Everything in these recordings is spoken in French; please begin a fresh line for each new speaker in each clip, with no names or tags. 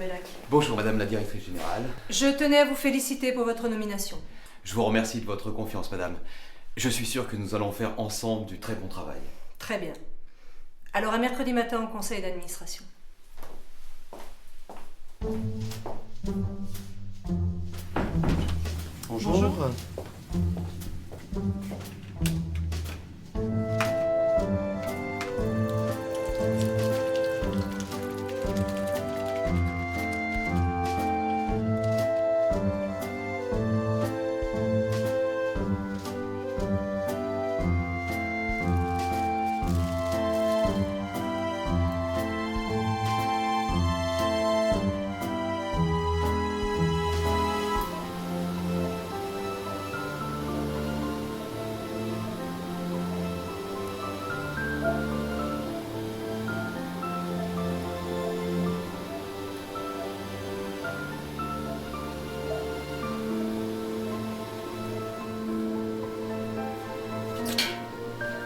Bellac.
Bonjour Madame la Directrice Générale.
Je tenais à vous féliciter pour votre nomination.
Je vous remercie de votre confiance, Madame. Je suis sûr que nous allons faire ensemble du très bon travail.
Très bien. Alors à mercredi matin au conseil d'administration.
Bonjour.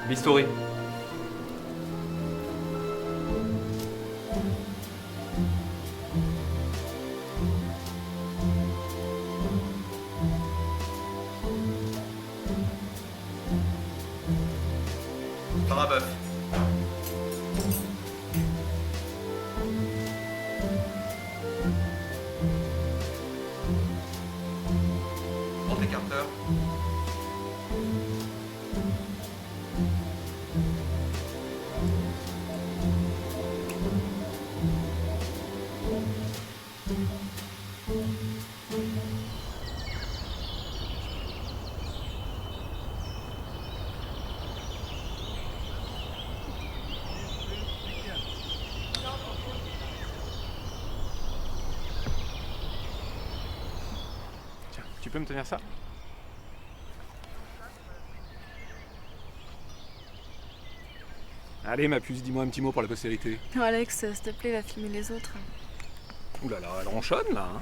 Bistouri. Parabeuf. Monte écarteur.
Tiens, tu peux me tenir ça? Allez, ma puce, dis-moi un petit mot pour la postérité.
Non, Alex, s'il te plaît, va filmer les autres.
Ouh là là, elle ronchonne là. Hein.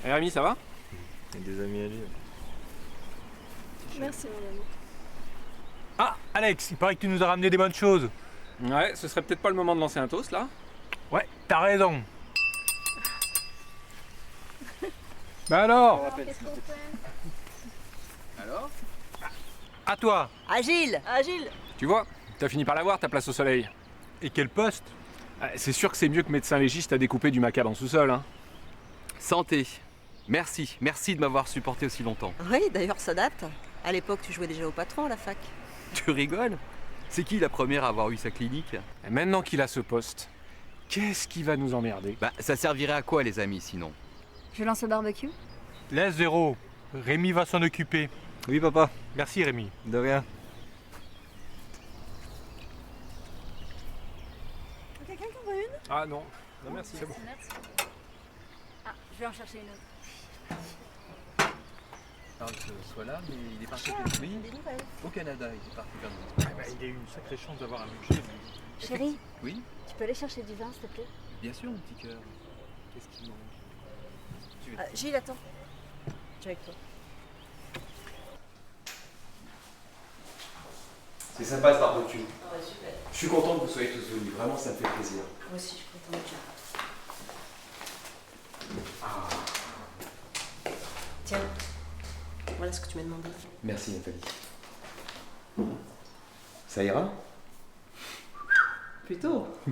Eh, Rémi, ça va?
Et des amis à lui.
Merci, mon ami.
Ah, Alex, il paraît que tu nous as ramené des bonnes choses.
Ouais, ce serait peut-être pas le moment de lancer un toast là?
Ouais, t'as raison. Bah alors,
Alors?
à toi.
Agile, Agile.
Tu vois, t'as fini par l'avoir ta place au soleil.
Et quel poste?
Ah, c'est sûr que c'est mieux que médecin légiste à découper du macabre en sous-sol. Hein.
Santé. Merci de m'avoir supporté aussi longtemps.
Oui, d'ailleurs, ça date. À l'époque, tu jouais déjà au patron à la fac.
Tu rigoles? C'est qui la première à avoir eu sa clinique?
Et maintenant qu'il a ce poste, qu'est-ce qui va nous emmerder?
Bah, ça servirait à quoi les amis sinon?
Je lance le barbecue.
Laisse Zéro. Rémi va s'en occuper.
Oui, papa.
Merci Rémi.
De rien.
Quelqu'un qui en veut une?
Ah non, non merci, c'est bon.
Merci. Ah, je vais en chercher une autre.
Parle que soit là, mais il est parti
Des nouvelles.
au Canada, il est parti vers nous.
Il a eu une sacrée chance d'avoir un budget.
Chérie,
Oui,
tu peux aller chercher du vin, s'il te plaît?
bien sûr mon petit cœur. Qu'est-ce qu'il manque?
Gilles, attends. Je avec toi.
C'est sympa ce barbecue.
Ouais, super.
Je suis content que vous soyez tous venus. Vraiment, ça me fait plaisir.
Moi aussi, je suis contente de Tiens, voilà ce que tu m'as demandé.
Merci Nathalie. Ça ira?
Plutôt.
Je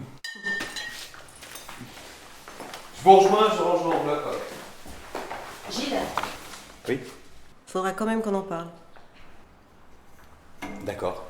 vous rejoins, je range l'enveloppe.
Gilles,
Oui,
faudra quand même qu'on en parle.
d'accord.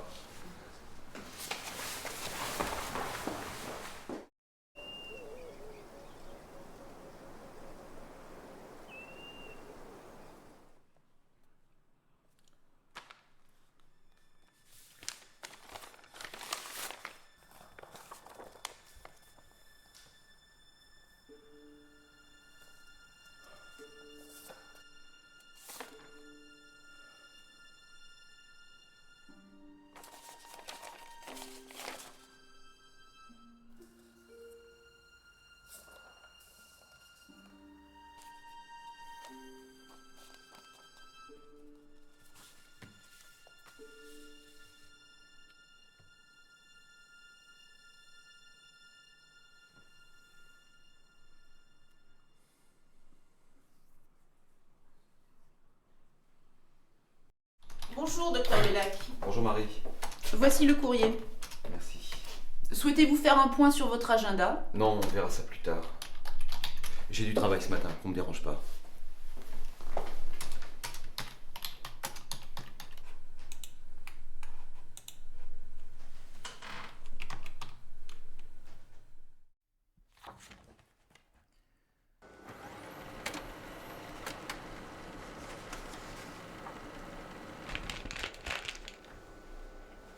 Bonjour, docteur Bellac.
Bonjour Marie.
Voici le courrier.
Merci.
Souhaitez-vous faire un point sur votre agenda?
Non, on verra ça plus tard. J'ai du travail ce matin, qu'on me dérange pas.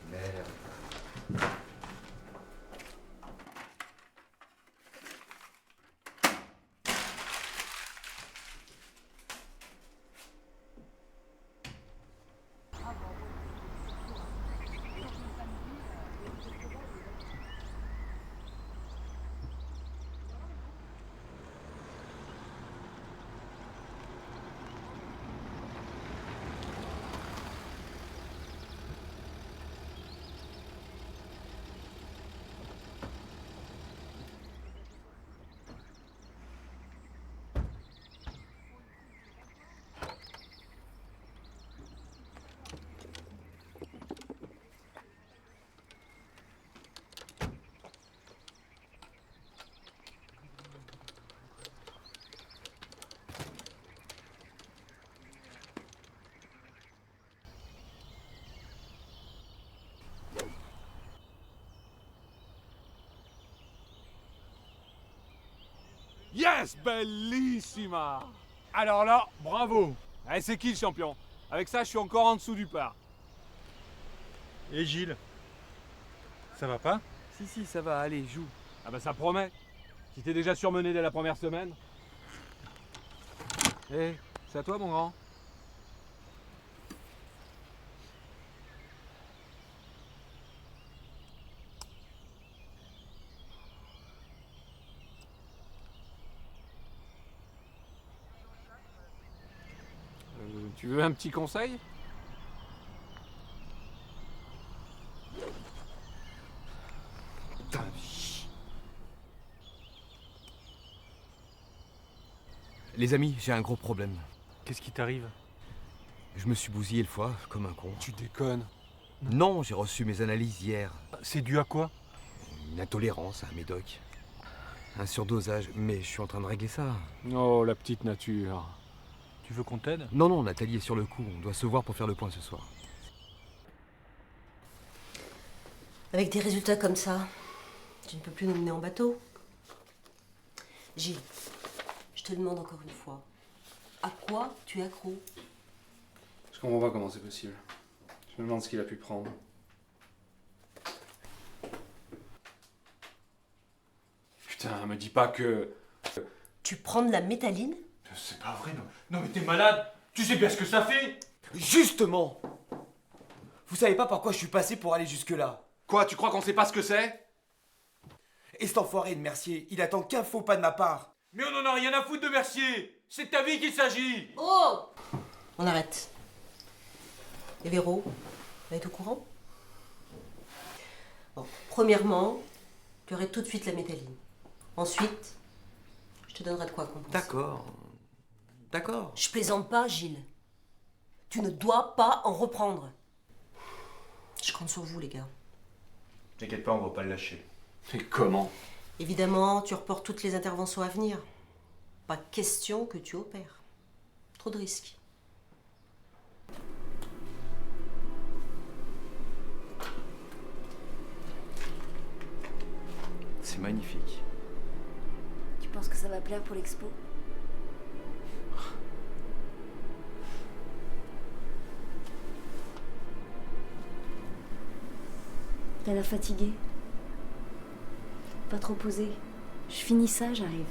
Merde.
Yes, bellissima. Alors là, bravo. Eh, c'est qui le champion? Avec ça, je suis encore en dessous du par.
Et Gilles, ça va pas?
Si, ça va, allez, joue.
Ah bah ça promet. Si t'es déjà surmené dès la première semaine. Eh, c'est à toi mon grand. Tu veux un petit conseil?
Les amis, j'ai un gros problème.
Qu'est-ce qui t'arrive?
Je me suis bousillé le foie, comme un con.
Tu déconnes.
Non, j'ai reçu mes analyses hier.
C'est dû à quoi?
Une intolérance à un médoc. Un surdosage, mais je suis en train de régler ça.
Oh, la petite nature.
Tu veux qu'on t'aide?
Non, Nathalie est sur le coup. On doit se voir pour faire le point ce soir.
Avec des résultats comme ça, tu ne peux plus nous mener en bateau. Gilles, je te demande encore une fois, à quoi tu es accro?
Je comprends pas comment c'est possible. Je me demande ce qu'il a pu prendre. Putain, me dis pas que...
Tu prends de la méthaline?
C'est pas vrai, non. Non mais t'es malade. Tu sais bien ce que ça fait.
Justement! Vous savez pas par quoi je suis passé pour aller jusque-là?
Quoi, tu crois qu'on sait pas ce que c'est?
Et cet enfoiré de Mercier, il attend qu'un faux pas de ma part.
Mais on en a rien à foutre de Mercier. C'est de ta vie qu'il s'agit.
Oh! On arrête. Et Véro, elle est au courant? Bon, premièrement, tu aurais tout de suite la méthaline. Ensuite, je te donnerai de quoi compenser.
D'accord.
Je plaisante pas, Gilles. Tu ne dois pas en reprendre. Je compte sur vous, les gars.
T'inquiète pas, on va pas le lâcher. Mais comment?
Évidemment, tu reportes toutes les interventions à venir. Pas question que tu opères. Trop de risques.
C'est magnifique.
Tu penses que ça va plaire pour l'expo? T'as l'air fatigué. Pas trop posé. Je finis ça, j'arrive.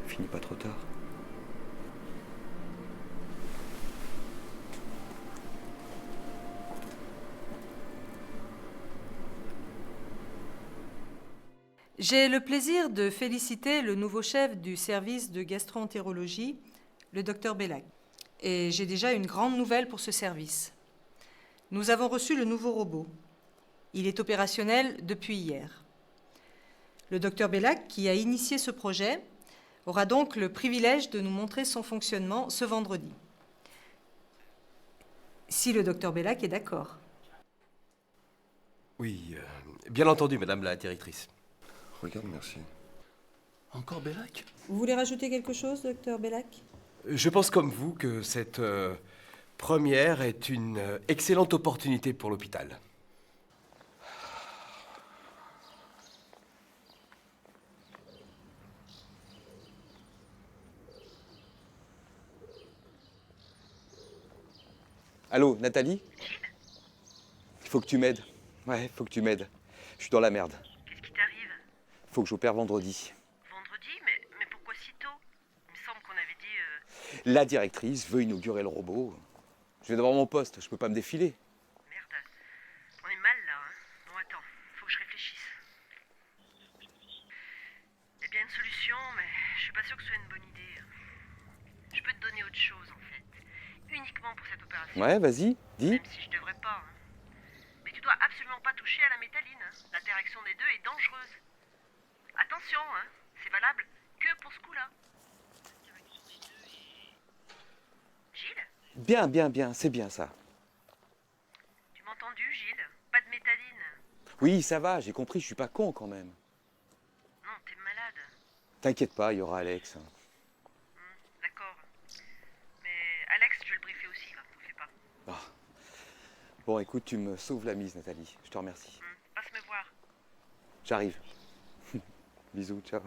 Finis pas trop tard.
J'ai le plaisir de féliciter le nouveau chef du service de gastro-entérologie, le docteur Bellac. Et j'ai déjà une grande nouvelle pour ce service. Nous avons reçu le nouveau robot. Il est opérationnel depuis hier. Le docteur Bellac, qui a initié ce projet, aura donc le privilège de nous montrer son fonctionnement ce vendredi. Si le docteur Bellac est d'accord.
Oui, bien entendu, madame la directrice.
Regarde, merci.
Encore Bellac?
Vous voulez rajouter quelque chose, docteur Bellac?
Je pense comme vous que cette première est une excellente opportunité pour l'hôpital.
Allô, Nathalie? Il faut que tu m'aides. Ouais, faut que tu m'aides. Je suis dans la merde.
Qu'est-ce qui t'arrive?
Faut que j'opère vendredi.
Vendredi? Mais pourquoi si tôt? Il me semble qu'on avait dit...
La directrice veut inaugurer le robot. Je vais devoir mon poste, je peux pas me défiler.
Merde. On est mal là, hein? Bon, attends, faut que je réfléchisse. Il y a bien une solution, mais je suis pas sûre que ce soit une bonne idée. Je peux te donner autre chose, en fait. Uniquement pour cette opération.
Ouais, vas-y, dis.
Même si je devrais pas. Hein. Mais tu dois absolument pas toucher à la métalline. Hein. L'interaction des deux est dangereuse. Attention, hein. C'est valable que pour ce coup-là. Gilles?
Bien, c'est bien ça.
Tu m'as entendu, Gilles? Pas de métalline.
Oui, ça va, j'ai compris, je suis pas con quand même.
Non, t'es malade.
T'inquiète pas, il y aura Alex.
D'accord. Mais Alex, je vais le briefer aussi, là. T'en fais pas.
Ah. Bon, écoute, tu me sauves la mise, Nathalie. Je te remercie.
Passe me voir.
J'arrive. Bisous, ciao.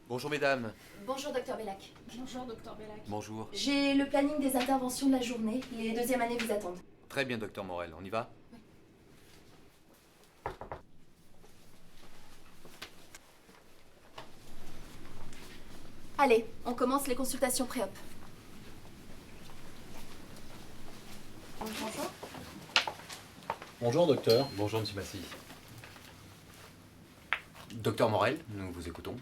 Bonjour mesdames.
Bonjour, docteur Bellac.
Bonjour, docteur Bellac.
Bonjour.
J'ai le planning des interventions de la journée. Les deuxième années vous attendent.
Très bien, docteur Morel. On y va?
Allez, on commence les consultations pré-op. Bonjour.
Bonjour, docteur.
Bonjour, monsieur Massy. Docteur Morel, nous vous écoutons.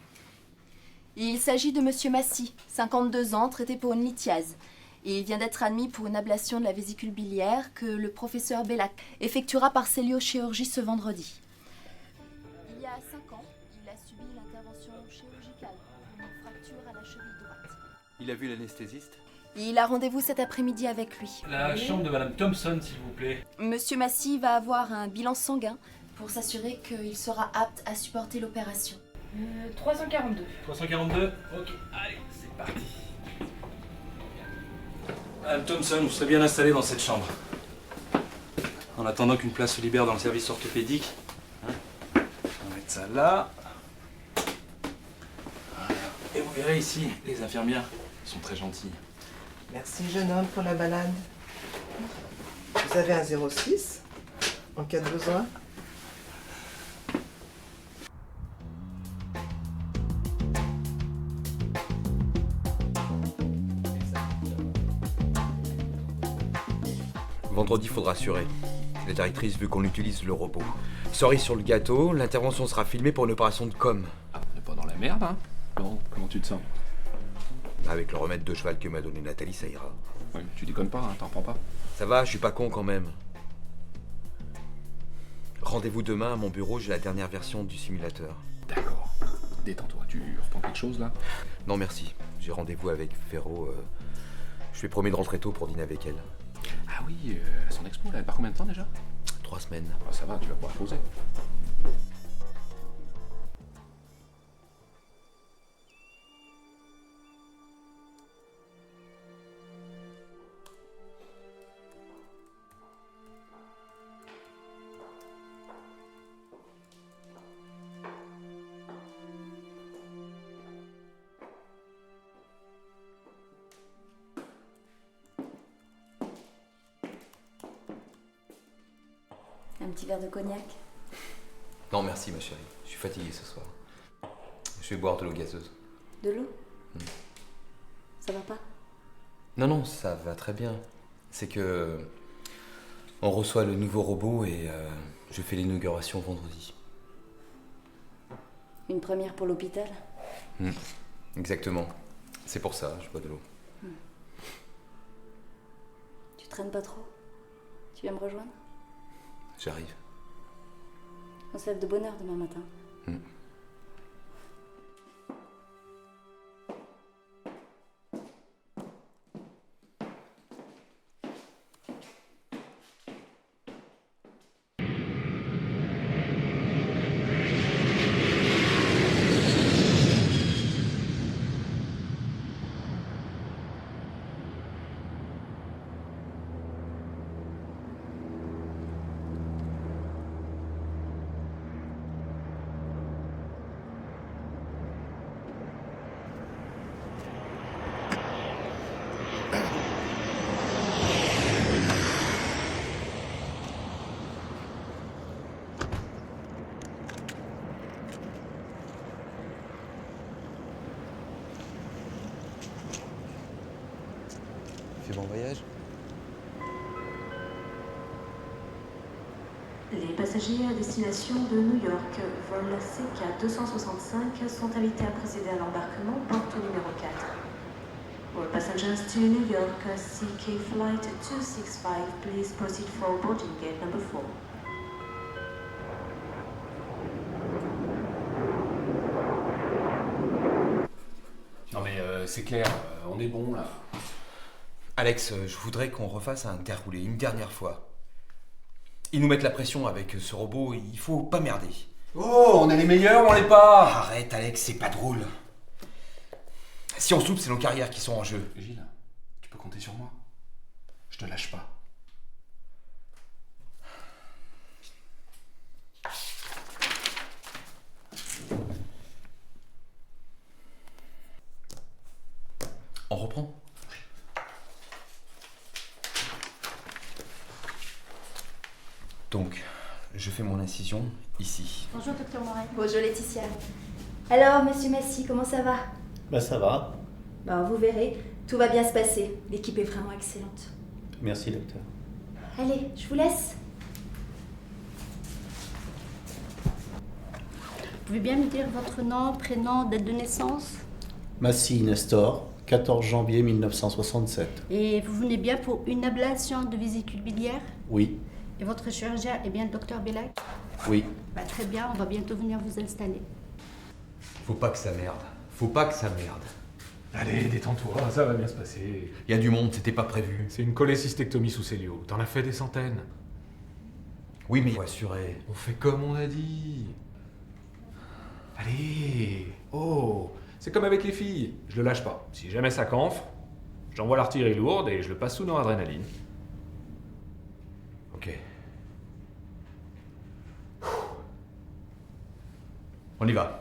Il s'agit de monsieur Massy, 52 ans, traité pour une lithiase. Il vient d'être admis pour une ablation de la vésicule biliaire que le professeur Bellac effectuera par celluliochirurgie ce vendredi. Il y a 5 ans, il a subi l'intervention chirurgicale pour une fracture à la cheville droite.
Il a vu l'anesthésiste?
Il a rendez-vous cet après-midi avec lui.
La chambre de madame Thompson, s'il vous plaît.
Monsieur Massy va avoir un bilan sanguin pour s'assurer qu'il sera apte à supporter l'opération.
342.
342? Ok, allez, c'est parti. Madame Thompson, vous serez bien installée dans cette chambre. En attendant qu'une place se libère dans le service orthopédique. Hein, on va mettre ça là. Voilà. Et vous verrez ici, les infirmières sont très gentilles.
Merci jeune homme pour la balade. Vous avez un 06 en cas de besoin?
Vendredi, faudra assurer. La directrice veut qu'on utilise le robot. Cerise sur le gâteau, l'intervention sera filmée pour une opération de com.
Ah, on n'est pas dans la merde, hein? Non, comment tu te sens?
Avec le remède de cheval que m'a donné Nathalie, ça ira.
Oui, tu déconnes pas, hein, t'en prends pas.
Ça va, je suis pas con quand même. Rendez-vous demain à mon bureau, j'ai la dernière version du simulateur.
D'accord. Détends-toi, tu reprends quelque chose là?
Non merci, j'ai rendez-vous avec Ferro. Je lui ai promis de rentrer tôt pour dîner avec elle.
Ah oui, son expo, elle avait pas combien de temps déjà?
3 semaines.
Ah, ça va, tu vas pouvoir poser.
Un petit verre de cognac.
Non merci ma chérie, je suis fatigué ce soir. Je vais boire de l'eau gazeuse.
De l'eau? Ça va pas?
Non, ça va très bien. C'est que... on reçoit le nouveau robot et je fais l'inauguration vendredi.
Une première pour l'hôpital?
Exactement. C'est pour ça, je bois de l'eau.
traînes pas trop? Tu viens me rejoindre?
J'arrive.
On se lève de bonne heure demain matin.
Fais bon voyage.
Les passagers à destination de New York, vol CK 265, sont invités à procéder à l'embarquement porte numéro 4. All passengers to New York, CK flight 265, please proceed for boarding gate number 4.
Non mais c'est clair, on est bon là.
Alex, je voudrais qu'on refasse un déroulé une dernière fois. Ils nous mettent la pression avec ce robot, il faut pas merder.
Oh, on est les meilleurs ou on l'est pas?
Arrête Alex, c'est pas drôle. Si on se loupe, c'est nos carrières qui sont en jeu.
Gilles, tu peux compter sur moi. Je te lâche pas.
On reprend? Donc, je fais mon incision ici.
Bonjour, docteur Moret. Bonjour, Laetitia. Alors, monsieur Massy, comment ça va?
Bah ça va.
Bah, vous verrez, tout va bien se passer. L'équipe est vraiment excellente.
Merci, docteur.
Allez, je vous laisse. Vous pouvez bien me dire votre nom, prénom, date de naissance?
Massy Nestor, 14 janvier 1967.
Et vous venez bien pour une ablation de vésicule biliaire?
Oui,
Et votre chirurgien est bien le docteur Bellac?
oui.
Bah, très bien, on va bientôt venir vous installer.
Faut pas que ça merde. Faut pas que ça merde.
Allez, détends-toi, ça va bien se passer.
Il y a du monde, c'était pas prévu.
C'est une cholécystectomie sous cellio. T'en as fait des centaines.
Oui, mais faut assurer.
On fait comme on a dit. Allez. Oh, c'est comme avec les filles. Je le lâche pas. Si jamais ça cancre, j'envoie l'artillerie lourde et je le passe sous noradrénaline.
Ok. On y va.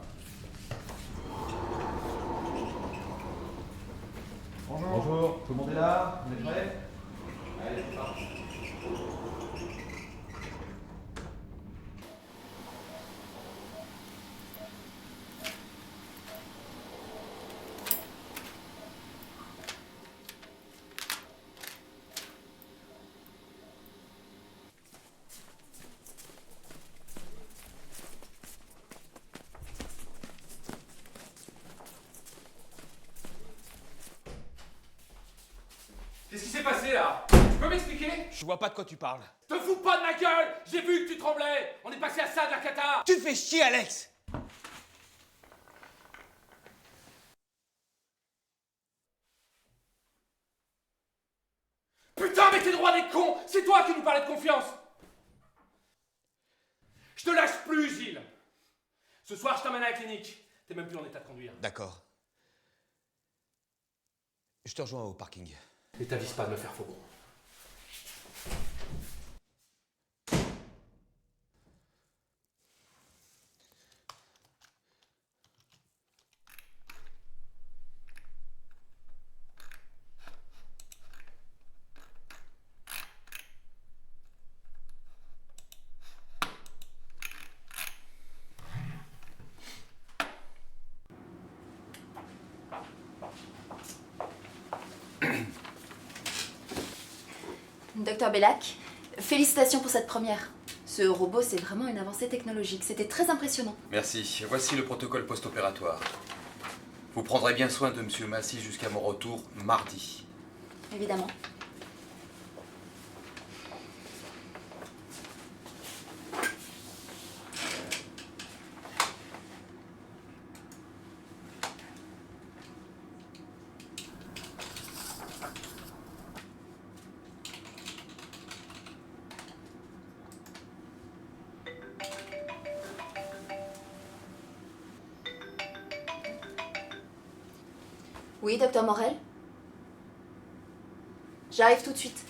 Bonjour, tout le monde est là? Vous êtes prêts? Allez, c'est parti.
Qu'est-ce qui s'est passé là? Tu peux m'expliquer?
Je vois pas de quoi tu parles.
Te fous pas de ma gueule! J'ai vu que tu tremblais! On est passé à ça de la cata!
Tu te fais chier, Alex!
Putain, mais t'es droit d'être con! C'est toi qui nous parlais de confiance! Je te lâche plus, Gilles! Ce soir, je t'emmène à la clinique. T'es même plus en état de conduire.
D'accord. Je te rejoins au parking.
Et t'avises pas de me faire faux bon.
Docteur Bellac, félicitations pour cette première. Ce robot, c'est vraiment une avancée technologique. C'était très impressionnant.
Merci. Voici le protocole post-opératoire. Vous prendrez bien soin de Monsieur Massy jusqu'à mon retour mardi.
Évidemment. Oui, docteur Morel? J'arrive tout de suite.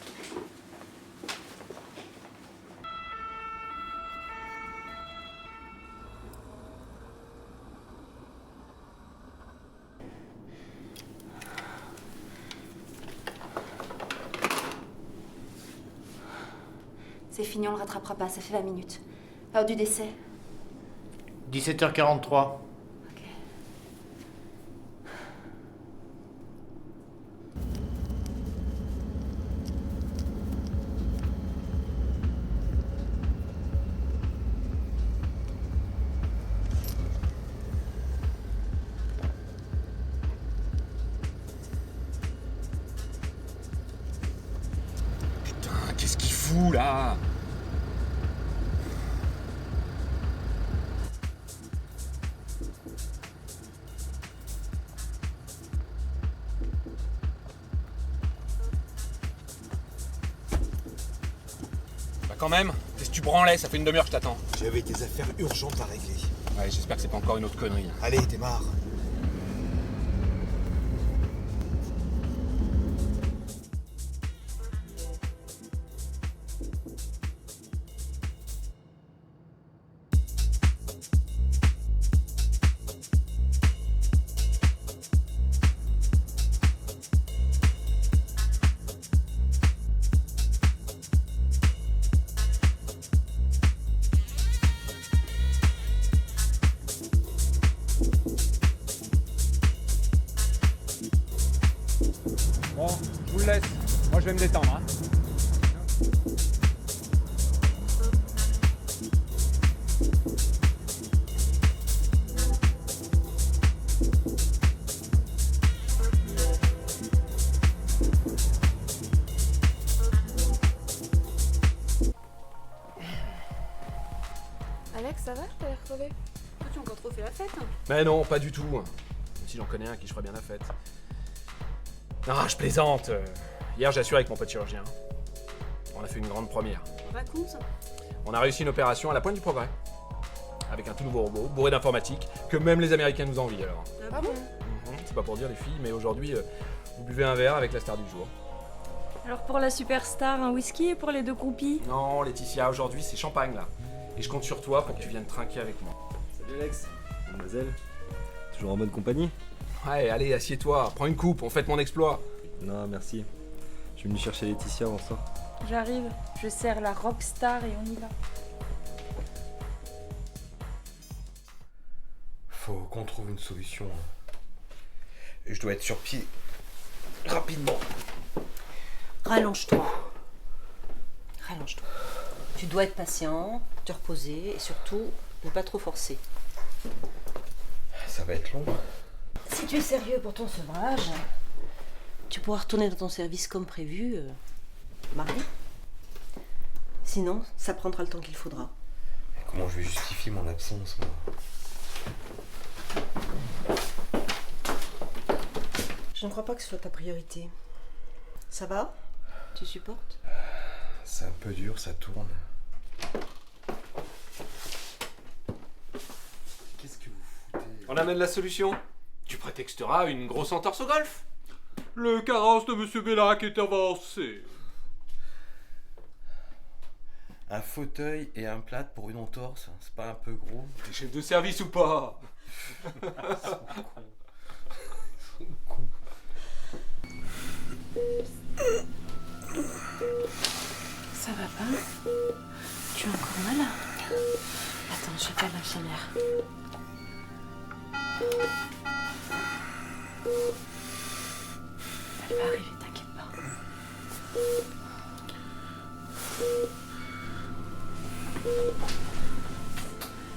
C'est fini, on le rattrapera pas, ça fait 20 minutes. Heure du décès.
17h43.
Qu'est-ce qu'il fout là? Bah quand même, qu'est-ce que tu branlais? Ça fait une demi-heure que je t'attends.
J'avais des affaires urgentes à régler.
Ouais, j'espère que c'est pas encore une autre connerie.
Allez, démarre.
Bon, je vous le laisse. Moi, je vais me détendre. Hein.
Alex, ça va? T'as l'air crevé.
Tu as encore trop fait la fête?
Mais non, pas du tout. Même si j'en connais un qui je ferait bien la fête. Non, je plaisante. Hier, j'ai assuré avec mon pote chirurgien. On a fait une grande première.
Raconte.
On a réussi une opération à la pointe du progrès. Avec un tout nouveau robot, bourré d'informatique, que même les Américains nous envient alors.
Ah bon?
C'est pas pour dire les filles, mais aujourd'hui, vous buvez un verre avec la star du jour.
Alors pour la superstar, un whisky et pour les deux compis?
Non, Laetitia, aujourd'hui, c'est champagne là. Et je compte sur toi pour que tu viennes trinquer avec moi.
Salut Alex. Mademoiselle. Toujours en bonne compagnie?
Ouais, allez, assieds-toi, prends une coupe, on fête mon exploit.
Non, merci. Je suis venu chercher Laetitia avant ça.
J'arrive, je sers la rockstar et on y va.
Faut qu'on trouve une solution. Je dois être sur pied rapidement.
Rallonge-toi. Rallonge-toi. Tu dois être patient, te reposer et surtout ne pas trop forcer.
Ça va être long.
Si tu es sérieux pour ton sevrage, tu pourras retourner dans ton service comme prévu mardi. Sinon, ça prendra le temps qu'il faudra.
Et comment je vais justifier mon absence, moi?
Je ne crois pas que ce soit ta priorité. Ça va? Tu supportes?
C'est un peu dur, ça tourne. Qu'est-ce que vous foutez?
On amène la solution. Tu prétexteras une grosse entorse au golf. Le carrosse de Monsieur Bellac est avancé.
Un fauteuil et un plâtre pour une entorse, c'est pas un peu gros?
T'es chef de service ou pas?
Ça va pas? Tu as encore mal? Attends, je appelle l'infirmière. Elle va arriver, t'inquiète pas.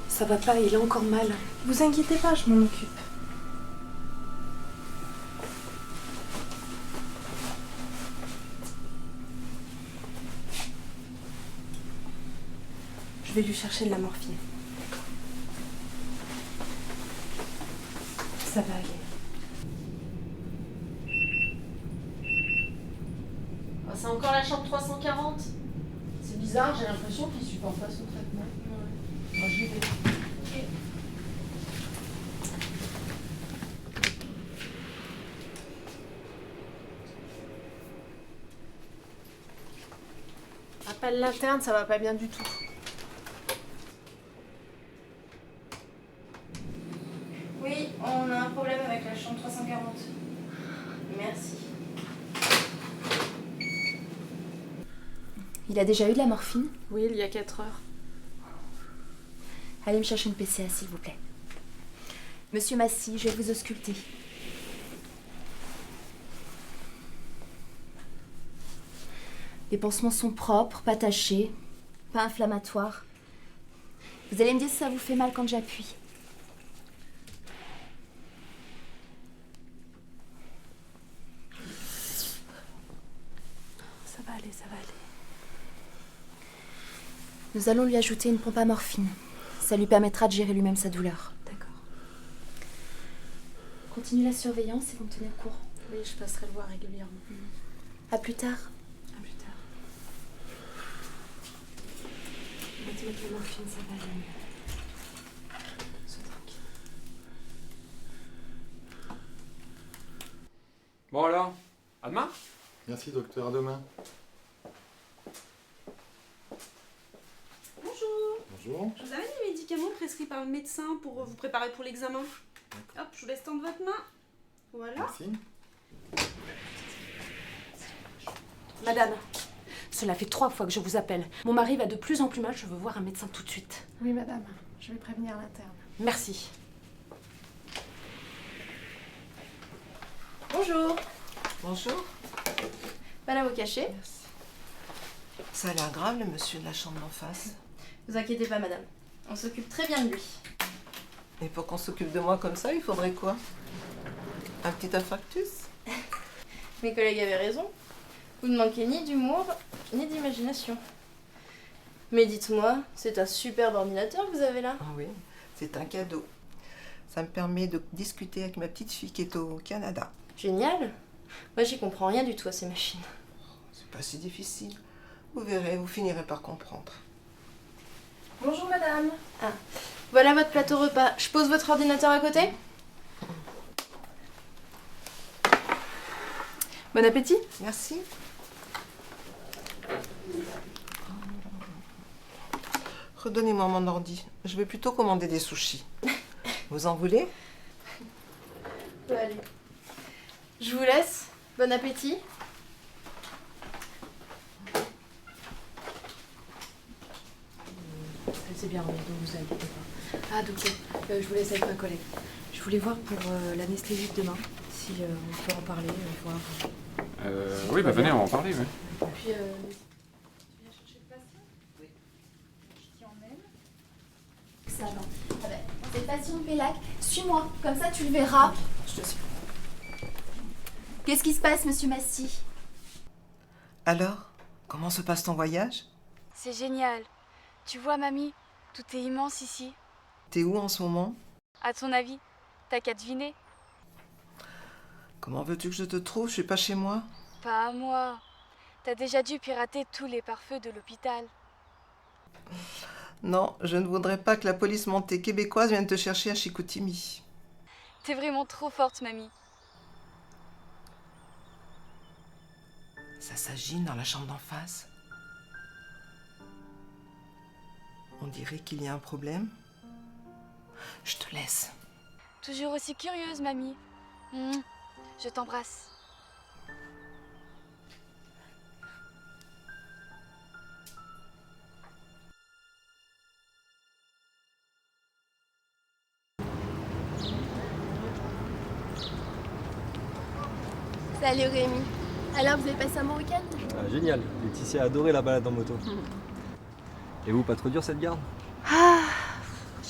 Ça va pas, il a encore mal. Vous inquiétez pas, je m'en occupe. Je vais lui chercher de la morphine. Ça va aller.
Ah, c'est encore la chambre 340. C'est bizarre, j'ai l'impression qu'il supporte pas son traitement. Ouais. Moi, j'y vais. Ok.
L'interne, ça va pas bien du tout.
Oui, on a un problème avec la chambre 340. Merci. Il a déjà eu de la morphine?
Oui, il y a 4 heures.
Allez me chercher une PCA, s'il vous plaît. Monsieur Massy, je vais vous ausculter. Les pansements sont propres, pas tachés, pas inflammatoires. Vous allez me dire si ça vous fait mal quand j'appuie.
Ça va aller, ça va aller.
Nous allons lui ajouter une pompe à morphine. Ça lui permettra de gérer lui-même sa douleur.
D'accord.
Continue la surveillance et vous me tenez au courant.
Oui, je passerai le voir régulièrement.
À plus tard.
À plus tard. On va te mettre la morphine, ça va aller mieux. Sois tranquille.
Bon alors, à demain.
Merci docteur, à demain.
Bonjour.
Bonjour.
Je vous amène les médicaments prescrits par le médecin pour vous préparer pour l'examen. Hop, je vous laisse tendre votre main. Voilà.
Merci.
Madame, cela fait 3 fois que je vous appelle. Mon mari va de plus en plus mal, je veux voir un médecin tout de suite.
Oui, madame. Je vais prévenir l'interne.
Merci.
Bonjour.
Bonjour.
Voilà vos cachets.
Ça a l'air grave, le monsieur de la chambre d'en face.
Vous inquiétez pas, madame. On s'occupe très bien de lui.
Et pour qu'on s'occupe de moi comme ça, il faudrait quoi? Un petit infarctus?
Mes collègues avaient raison. Vous ne manquez ni d'humour, ni d'imagination. Mais dites-moi, c'est un superbe ordinateur que vous avez là.
Ah oui, c'est un cadeau. Ça me permet de discuter avec ma petite fille qui est au Canada.
Génial. Moi, j'y comprends rien du tout à ces machines.
C'est pas si difficile. Vous verrez, vous finirez par comprendre.
Bonjour, madame. Ah, voilà votre plateau repas. Je pose votre ordinateur à côté. Bon appétit.
Merci. Redonnez-moi mon ordi. Je vais plutôt commander des sushis. Vous en voulez?
Allez. Je vous laisse. Bon appétit.
Elle s'est bien remise, donc vous inquiétez pas. Ah, docteur, je vous laisse avec ma collègue. Je voulais voir pour l'anesthésie de demain, si on peut en parler, voir.
Oui, bah venez, on va en parler, oui.
Et puis,
Tu viens chercher le patient?
Oui.
Je t'y emmène.
Ça va. Ah ben, c'est le patient de Bellac. Suis-moi, comme ça tu le verras.
Je te suis.
Qu'est-ce qui se passe, monsieur Massy?
Alors, comment se passe ton voyage?
C'est génial. Tu vois, mamie, tout est immense ici.
T'es où en ce moment?
À ton avis, t'as qu'à deviner?
Comment veux-tu que je te trouve? Je suis pas chez moi.
Pas à moi. T'as déjà dû pirater tous les pare-feux de l'hôpital.
Non, je ne voudrais pas que la police montée québécoise vienne te chercher à Chicoutimi.
T'es vraiment trop forte, mamie.
Ça s'agite dans la chambre d'en face. On dirait qu'il y a un problème. Je te laisse.
Toujours aussi curieuse, mamie. Je t'embrasse.
Salut Rémi. Alors, vous avez passé un bon week-end?
Ah, génial, Laetitia a adoré la balade en moto. Et vous, pas trop dur cette garde?
Ah,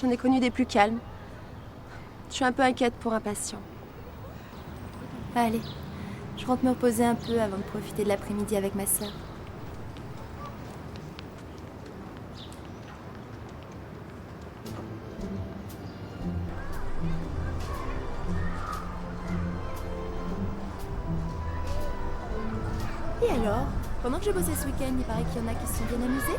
j'en ai connu des plus calmes. Je suis un peu inquiète pour un patient. Allez, je rentre me reposer un peu avant de profiter de l'après-midi avec ma sœur. Et alors, pendant que je bossais ce week-end, il paraît qu'il y en a qui se sont bien amusés.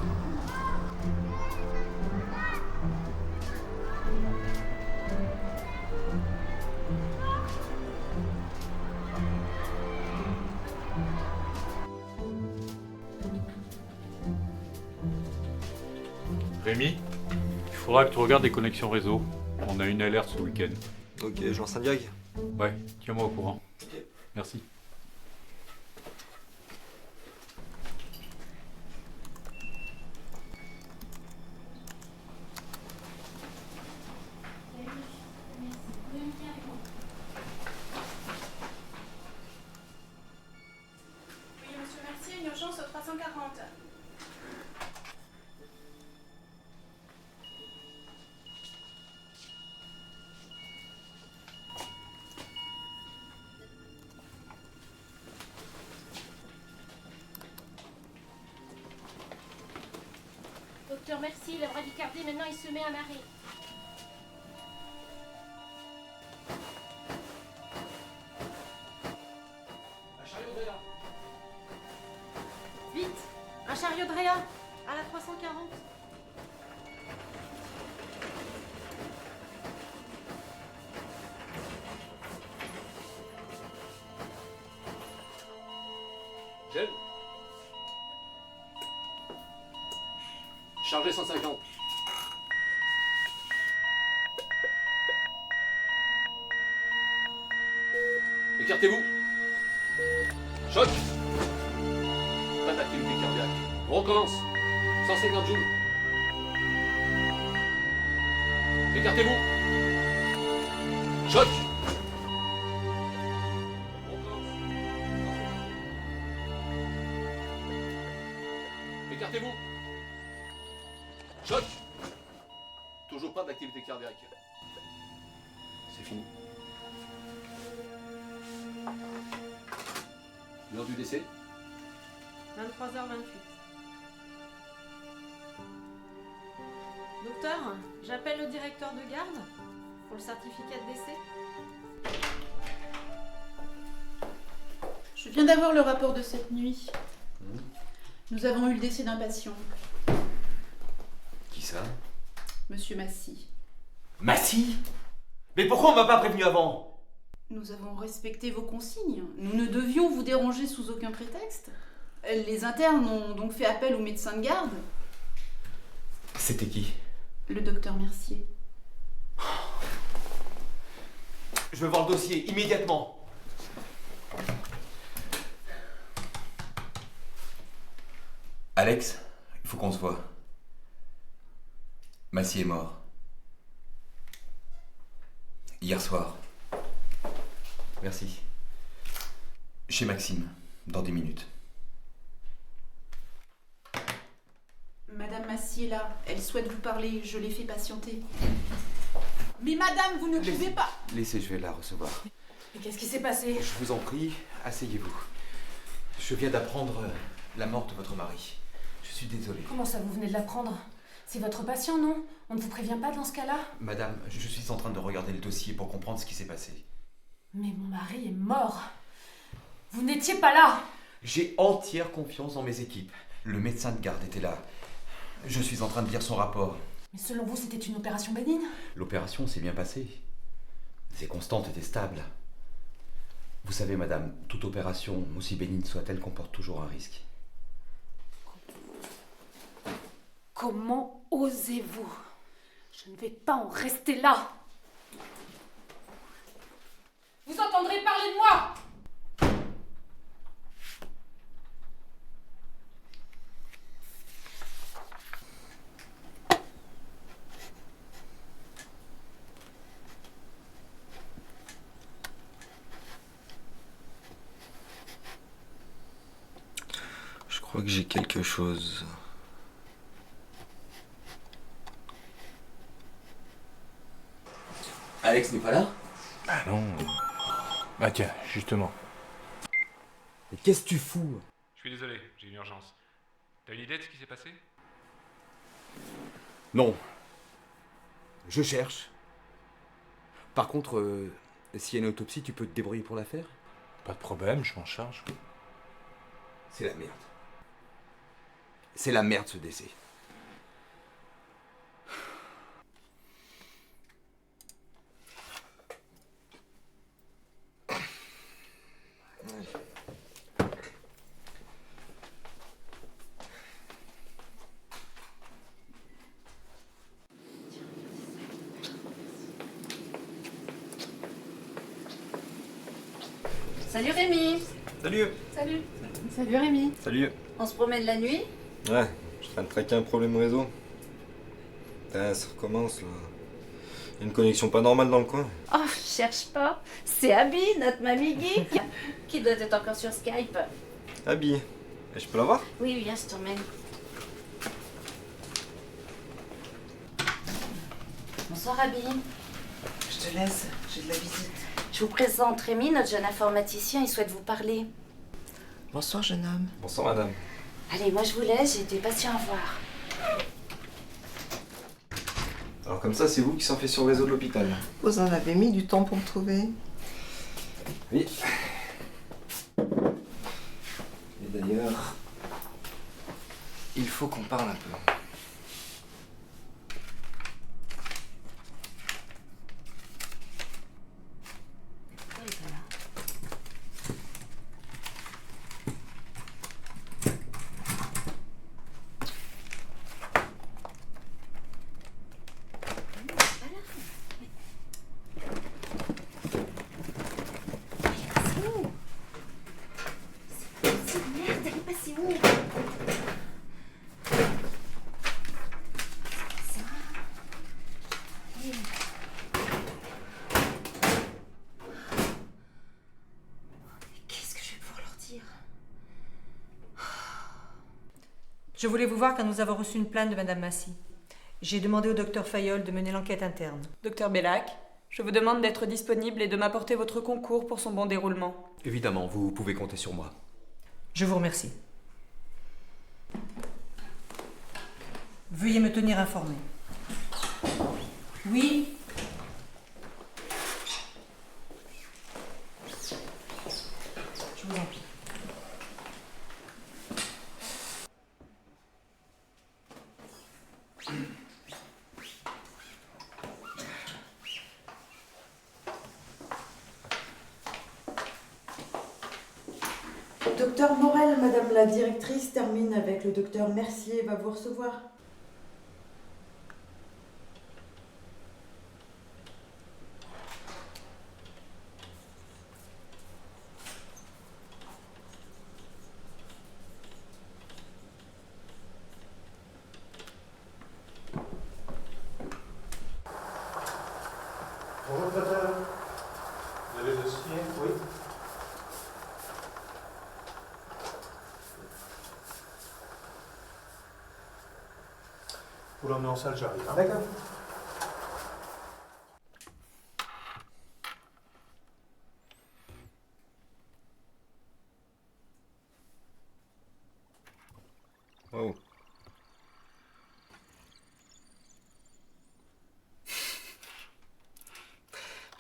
Rémi, il faudra que tu regardes les connexions réseau. On a une alerte ce week-end.
Ok, je lance un diag.
Ouais, tiens-moi au courant. Merci.
Oui, monsieur Mercier, une urgence au 340.
Docteur Mercier, la bradycardie, maintenant il se met en arrêt.
Vite, un chariot de Réa à la 340.
Gel. Chargé 150. Écartez-vous. Choc. Pas d'activité cardiaque. On recommence. 150 joules. Écartez-vous. Choc. On recommence. 150 joules. Écartez-vous. Choc. Toujours pas d'activité cardiaque. C'est fini. L'heure du décès?
23h28. Docteur, j'appelle le directeur de garde pour le certificat de décès.
Je viens d'avoir le rapport de cette nuit. Nous avons eu le décès d'un patient,
Qui ça?
Monsieur Massy.
Massy? Mais pourquoi on m'a pas prévenu avant?
Nous avons respecté vos consignes. Nous ne devions vous déranger sous aucun prétexte. Les internes ont donc fait appel au médecin de garde,
C'était qui?
le docteur Mercier.
Je veux voir le dossier, immédiatement.
Alex, il faut qu'on se voit. Massy est mort. Hier soir. Merci. Chez Maxime, dans 10 minutes.
Madame Massy est là. Elle souhaite vous parler. Je l'ai fait patienter. Mais madame, vous ne pouvez pas...
Laissez, je vais la recevoir.
Mais qu'est-ce qui s'est passé?
Je vous en prie, asseyez-vous. Je viens d'apprendre la mort de votre mari. Je suis désolé.
Comment ça, vous venez de l'apprendre? C'est votre patient, non? On ne vous prévient pas dans ce cas-là?
Madame, je suis en train de regarder le dossier pour comprendre ce qui s'est passé.
Mais mon mari est mort. Vous n'étiez pas là.
J'ai entière confiance dans mes équipes. Le médecin de garde était là. Je suis en train de lire son rapport.
Mais selon vous, c'était une opération bénigne?
L'opération s'est bien passée. Ses constantes étaient stables. Vous savez, madame, toute opération, aussi bénigne soit-elle, comporte toujours un risque.
Comment osez-vous? Je ne vais pas en rester là. Vous entendrez parler de moi.
Je crois que j'ai quelque chose.
Alex n'est pas là?
Ah non. Ah tiens, justement.
Mais qu'est-ce que tu fous?
Je suis désolé, j'ai une urgence. T'as une idée de ce qui s'est passé?
Non. Je cherche. Par contre, s'il y a une autopsie, tu peux te débrouiller pour la faire?
Pas de problème, je m'en charge.
C'est la merde. C'est la merde ce décès.
Salut Rémi.
Salut.
Salut. Salut Rémi.
Salut.
On se promène la nuit?
Ouais, je train de traquer un problème réseau. Putain, ça recommence là. Y a une connexion pas normale dans le coin.
Oh, cherche pas. C'est Abby, notre mamie geek, qui doit être encore sur Skype.
Abby, et je peux la voir?
Oui, viens, je t'emmène. Bonsoir Abby.
Je te laisse, j'ai de la visite.
Je vous présente Rémi, notre jeune informaticien, il souhaite vous parler.
Bonsoir, jeune homme.
Bonsoir madame.
Allez, moi je vous laisse, j'ai des patients à voir.
Alors comme ça, c'est vous qui s'en fait sur le réseau de l'hôpital?
Vous en avez mis du temps pour me trouver.
Oui. Et d'ailleurs, il faut qu'on parle un peu.
Je voulais vous voir car nous avons reçu une plainte de Madame Massy. J'ai demandé au docteur Fayolle de mener l'enquête interne.
Docteur Bellac, je vous demande d'être disponible et de m'apporter votre concours pour son bon déroulement.
Évidemment, vous pouvez compter sur moi.
Je vous remercie. Veuillez me tenir informé. Oui. Je vous en prie.
Docteur Morel, madame la directrice termine avec le docteur Mercier, va vous recevoir.
Bonjour, docteur. Vous avez le dossier? Oui. Vous l'emmenez en salle, j'arrive. D'accord.
Wow.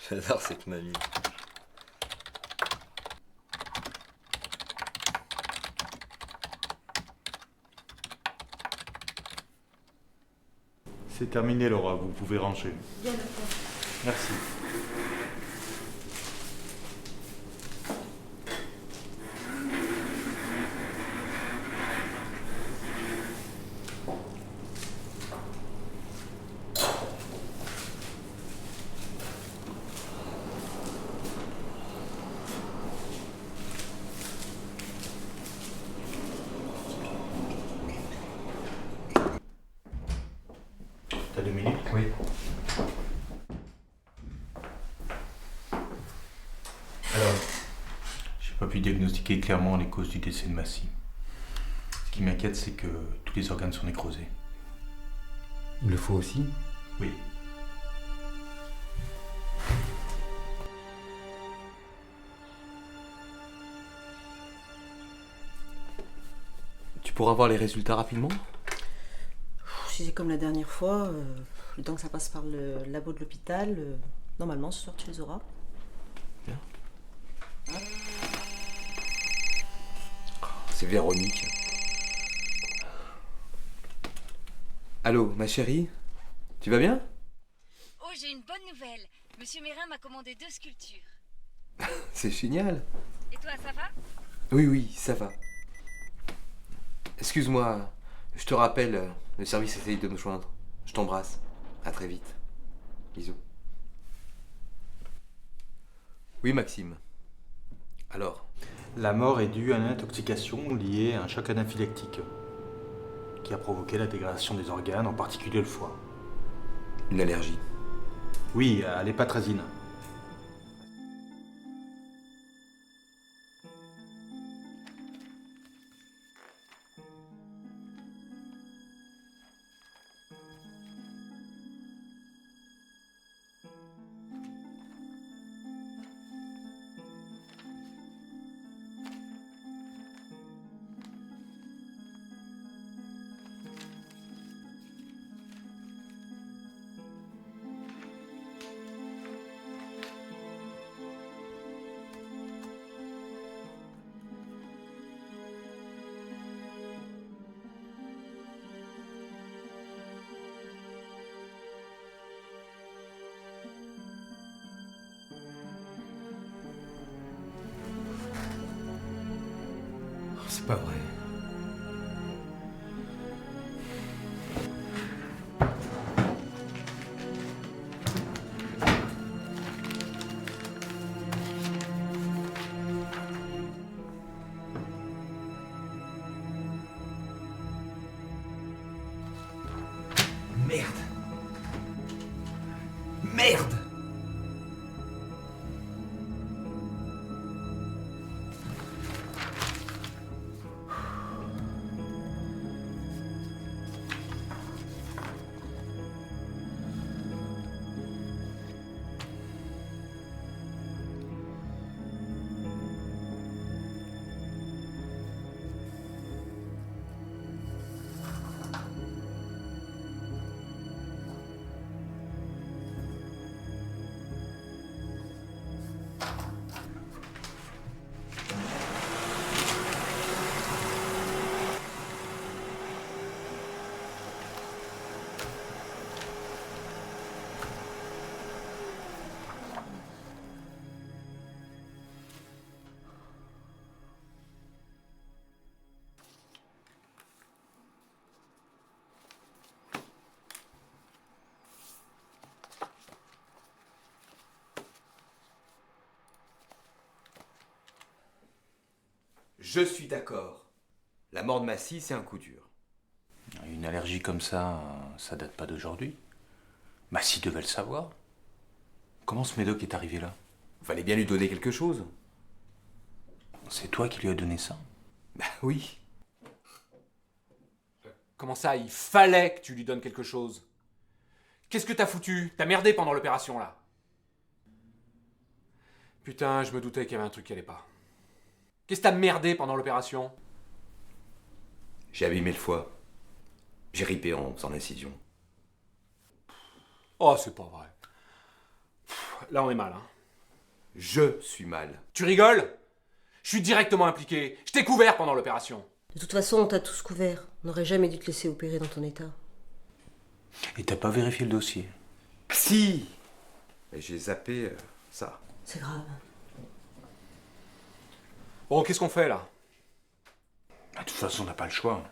J'adore cette mamie.
C'est terminé, Laura. Vous pouvez ranger.
Bien, docteur.
Merci. T'as 2 minutes?
Oui.
Alors, j'ai pas pu diagnostiquer clairement les causes du décès de Massy. Ce qui m'inquiète, c'est que tous les organes sont nécrosés.
Il le faut aussi?
Oui.
Tu pourras voir les résultats rapidement?
Si c'est comme la dernière fois, le temps que ça passe par le labo de l'hôpital, normalement ce soir tu les auras.
Bien.
C'est Véronique. Allô, ma chérie? Tu vas bien?
Oh, j'ai une bonne nouvelle. Monsieur Mérin m'a commandé 2 sculptures.
C'est génial.
Et toi, ça va?
Oui, oui, ça va. Excuse-moi, je te rappelle, le service essaye de me joindre. Je t'embrasse. À très vite. Bisous. Oui, Maxime. Alors?
La mort est due à une intoxication liée à un choc anaphylactique qui a provoqué la dégradation des organes, en particulier le foie.
Une allergie?
Oui, à l'hépatrazine.
C'est pas vrai. Merde. Merde. Je suis d'accord. La mort de Massy, c'est un coup dur.
Une allergie comme ça date pas d'aujourd'hui. Massy devait le savoir. Comment ce médoc est arrivé là?
Fallait bien lui donner quelque chose.
C'est toi qui lui as donné ça?
Bah oui.
Comment ça, il fallait que tu lui donnes quelque chose? Qu'est-ce que t'as foutu? T'as merdé pendant l'opération, là. Putain, je me doutais qu'il y avait un truc qui allait pas. Qu'est-ce que t'as merdé pendant l'opération?
J'ai abîmé le foie. J'ai ripé en faisant l'incision.
Oh, c'est pas vrai. Là, on est mal, hein.
Je suis mal.
Tu rigoles? Je suis directement impliqué. Je t'ai couvert pendant l'opération.
De toute façon, on t'a tous couvert. On n'aurait jamais dû te laisser opérer dans ton état.
Et t'as pas vérifié le dossier?
Si. Et j'ai zappé ça.
C'est grave.
Bon, qu'est-ce qu'on fait, là?
De toute façon, on n'a pas le choix.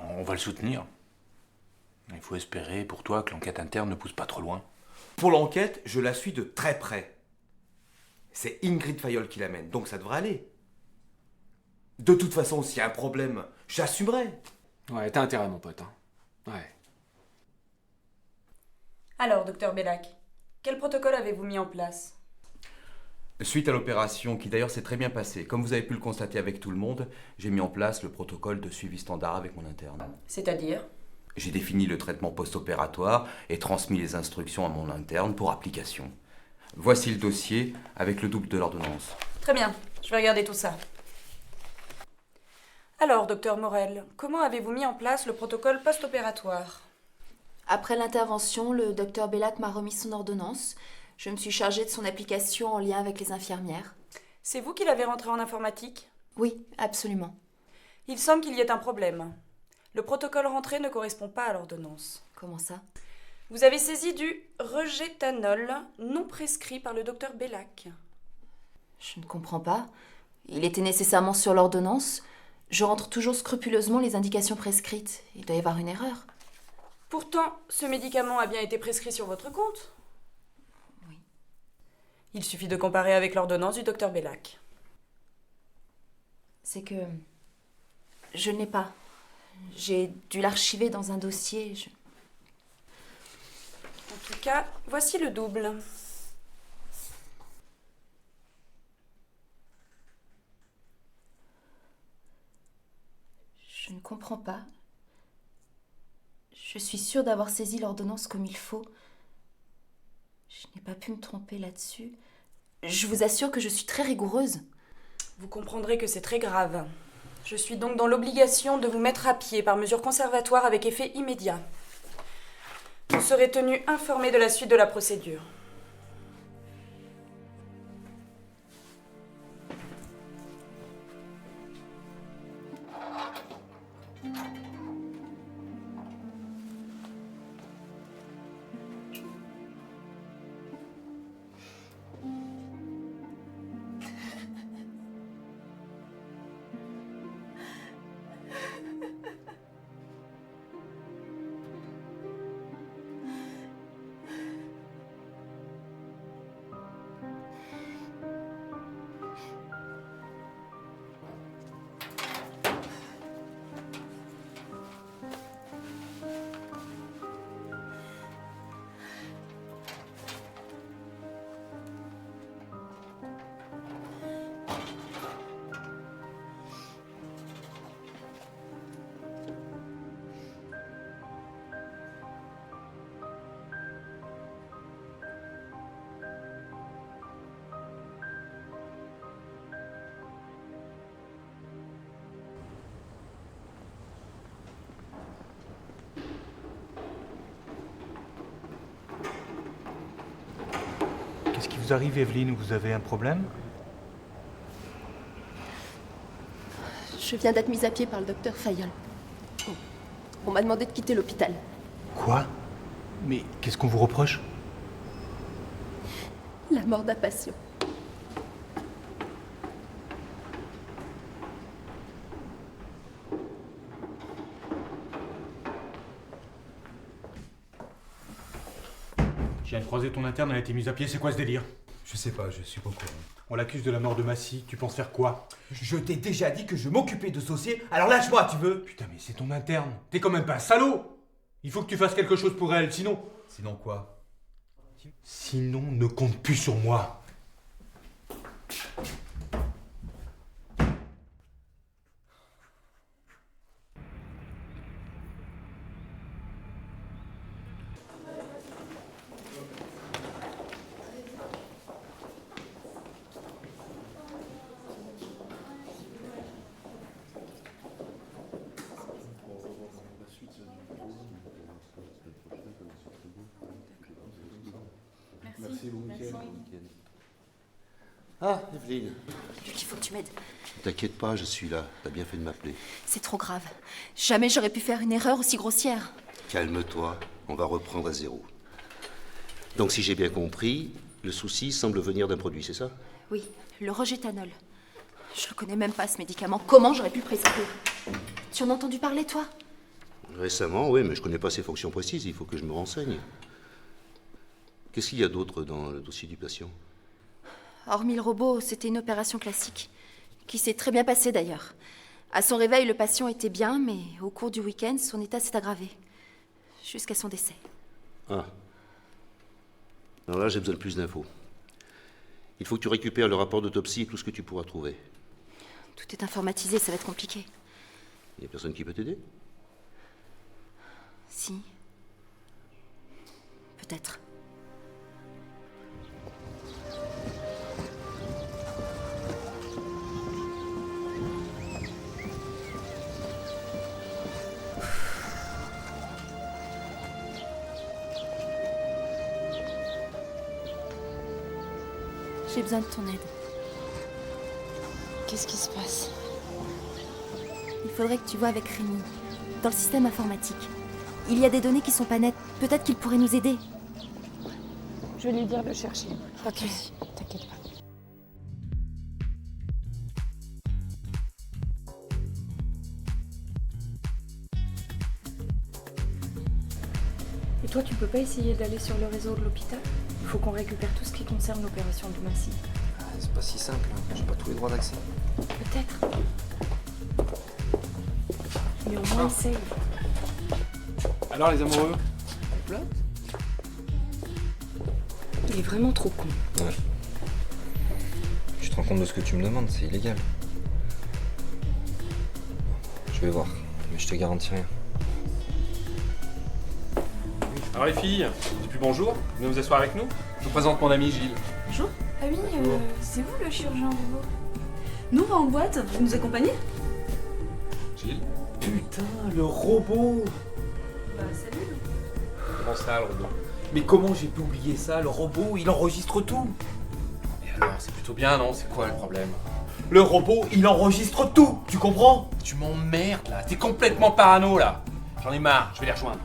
On va le soutenir. Il faut espérer pour toi que l'enquête interne ne pousse pas trop loin.
Pour l'enquête, je la suis de très près. C'est Ingrid Fayol qui l'amène, donc ça devrait aller. De toute façon, s'il y a un problème, j'assumerai.
Ouais, t'as intérêt, mon pote. Hein. Ouais.
Alors, docteur Bellac, quel protocole avez-vous mis en place?
Suite à l'opération, qui d'ailleurs s'est très bien passée, comme vous avez pu le constater avec tout le monde, j'ai mis en place le protocole de suivi standard avec mon interne.
C'est-à-dire?
J'ai défini le traitement post-opératoire et transmis les instructions à mon interne pour application. Voici le dossier avec le double de l'ordonnance.
Très bien, je vais regarder tout ça. Alors, docteur Morel, comment avez-vous mis en place le protocole post-opératoire?
Après l'intervention, le docteur Bellac m'a remis son ordonnance. Je me suis chargée de son application en lien avec les infirmières.
C'est vous qui l'avez rentré en informatique?
Oui, absolument.
Il semble qu'il y ait un problème. Le protocole rentré ne correspond pas à l'ordonnance.
Comment ça?
Vous avez saisi du regetanol non prescrit par le docteur Bellac.
Je ne comprends pas. Il était nécessairement sur l'ordonnance. Je rentre toujours scrupuleusement les indications prescrites. Il doit y avoir une erreur.
Pourtant, ce médicament a bien été prescrit sur votre compte.
Oui.
Il suffit de comparer avec l'ordonnance du docteur Bellac.
C'est que je ne l'ai pas. J'ai dû l'archiver dans un dossier.
En tout cas, voici le double.
Je ne comprends pas. Je suis sûre d'avoir saisi l'ordonnance comme il faut. Je n'ai pas pu me tromper là-dessus. Je vous assure que je suis très rigoureuse.
Vous comprendrez que c'est très grave. Je suis donc dans l'obligation de vous mettre à pied par mesure conservatoire avec effet immédiat. Vous serez tenu informé de la suite de la procédure.
Qu'est-ce qui vous arrive, Evelyne? Vous avez un problème?
Je viens d'être mise à pied par le docteur Fayol. On m'a demandé de quitter l'hôpital.
Quoi? Mais qu'est-ce qu'on vous reproche?
La mort d'un patient.
Je viens de croiser ton interne, elle a été mise à pied, c'est quoi ce délire?
Je sais pas, je suis pas au courant.
On l'accuse de la mort de Massy, tu penses faire quoi?
Je t'ai déjà dit que je m'occupais de ce dossier, alors lâche-moi, tu veux?
Putain, mais c'est ton interne. T'es quand même pas un salaud! Il faut que tu fasses quelque chose pour elle, sinon...
Sinon quoi?
Sinon, ne compte plus sur moi.
Ah, Evelyne.
Luc, il faut que tu m'aides.
T'inquiète pas, je suis là. T'as bien fait de m'appeler.
C'est trop grave. Jamais j'aurais pu faire une erreur aussi grossière.
Calme-toi, on va reprendre à zéro. Donc, si j'ai bien compris, le souci semble venir d'un produit, c'est ça?
Oui, le rogétanol. Je le connais même pas, ce médicament. Comment j'aurais pu le prescrire? Tu en as entendu parler, toi?
Récemment, oui, mais je connais pas ses fonctions précises, il faut que je me renseigne. Qu'est-ce qu'il y a d'autre dans le dossier du patient?
Hormis le robot, c'était une opération classique, qui s'est très bien passée d'ailleurs. À son réveil, le patient était bien, mais au cours du week-end, son état s'est aggravé. Jusqu'à son décès.
Ah. Alors là, j'ai besoin de plus d'infos. Il faut que tu récupères le rapport d'autopsie et tout ce que tu pourras trouver.
Tout est informatisé, ça va être compliqué.
Il y a personne qui peut t'aider?
Si. Peut-être. J'ai besoin de ton aide.
Qu'est-ce qui se passe?
Il faudrait que tu vois avec Rémi, dans le système informatique. Il y a des données qui sont pas nettes. Peut-être qu'il pourrait nous aider.
Je vais lui dire de chercher. Pas de soucis, t'inquiète pas.
Et toi, tu peux pas essayer d'aller sur le réseau de l'hôpital? Il faut qu'on récupère tout ce qui concerne l'opération de Massy.
C'est
c'est pas si simple, hein. J'ai pas tous les droits d'accès.
Peut-être. Mais au moins, essaye.
Alors, les amoureux?
Il est vraiment trop con.
Ouais. Tu te rends compte de ce que tu me demandes, c'est illégal. Je vais voir, mais je te garantis rien.
Alors les filles, depuis bonjour, venez vous asseoir avec nous. Je vous présente mon ami Gilles.
Bonjour. Ah oui, c'est vous le chirurgien robot? Nous, on va en boîte, vous nous accompagnez?
Gilles?
Putain, le robot!
Bah, salut.
Comment ça, le robot?
Mais comment j'ai pu oublier ça? Le robot, il enregistre tout!
Et alors, c'est plutôt bien, non? C'est quoi le problème?
Le robot, il enregistre tout! Tu comprends?
Tu m'emmerdes là, t'es complètement parano là. J'en ai marre, je vais les rejoindre.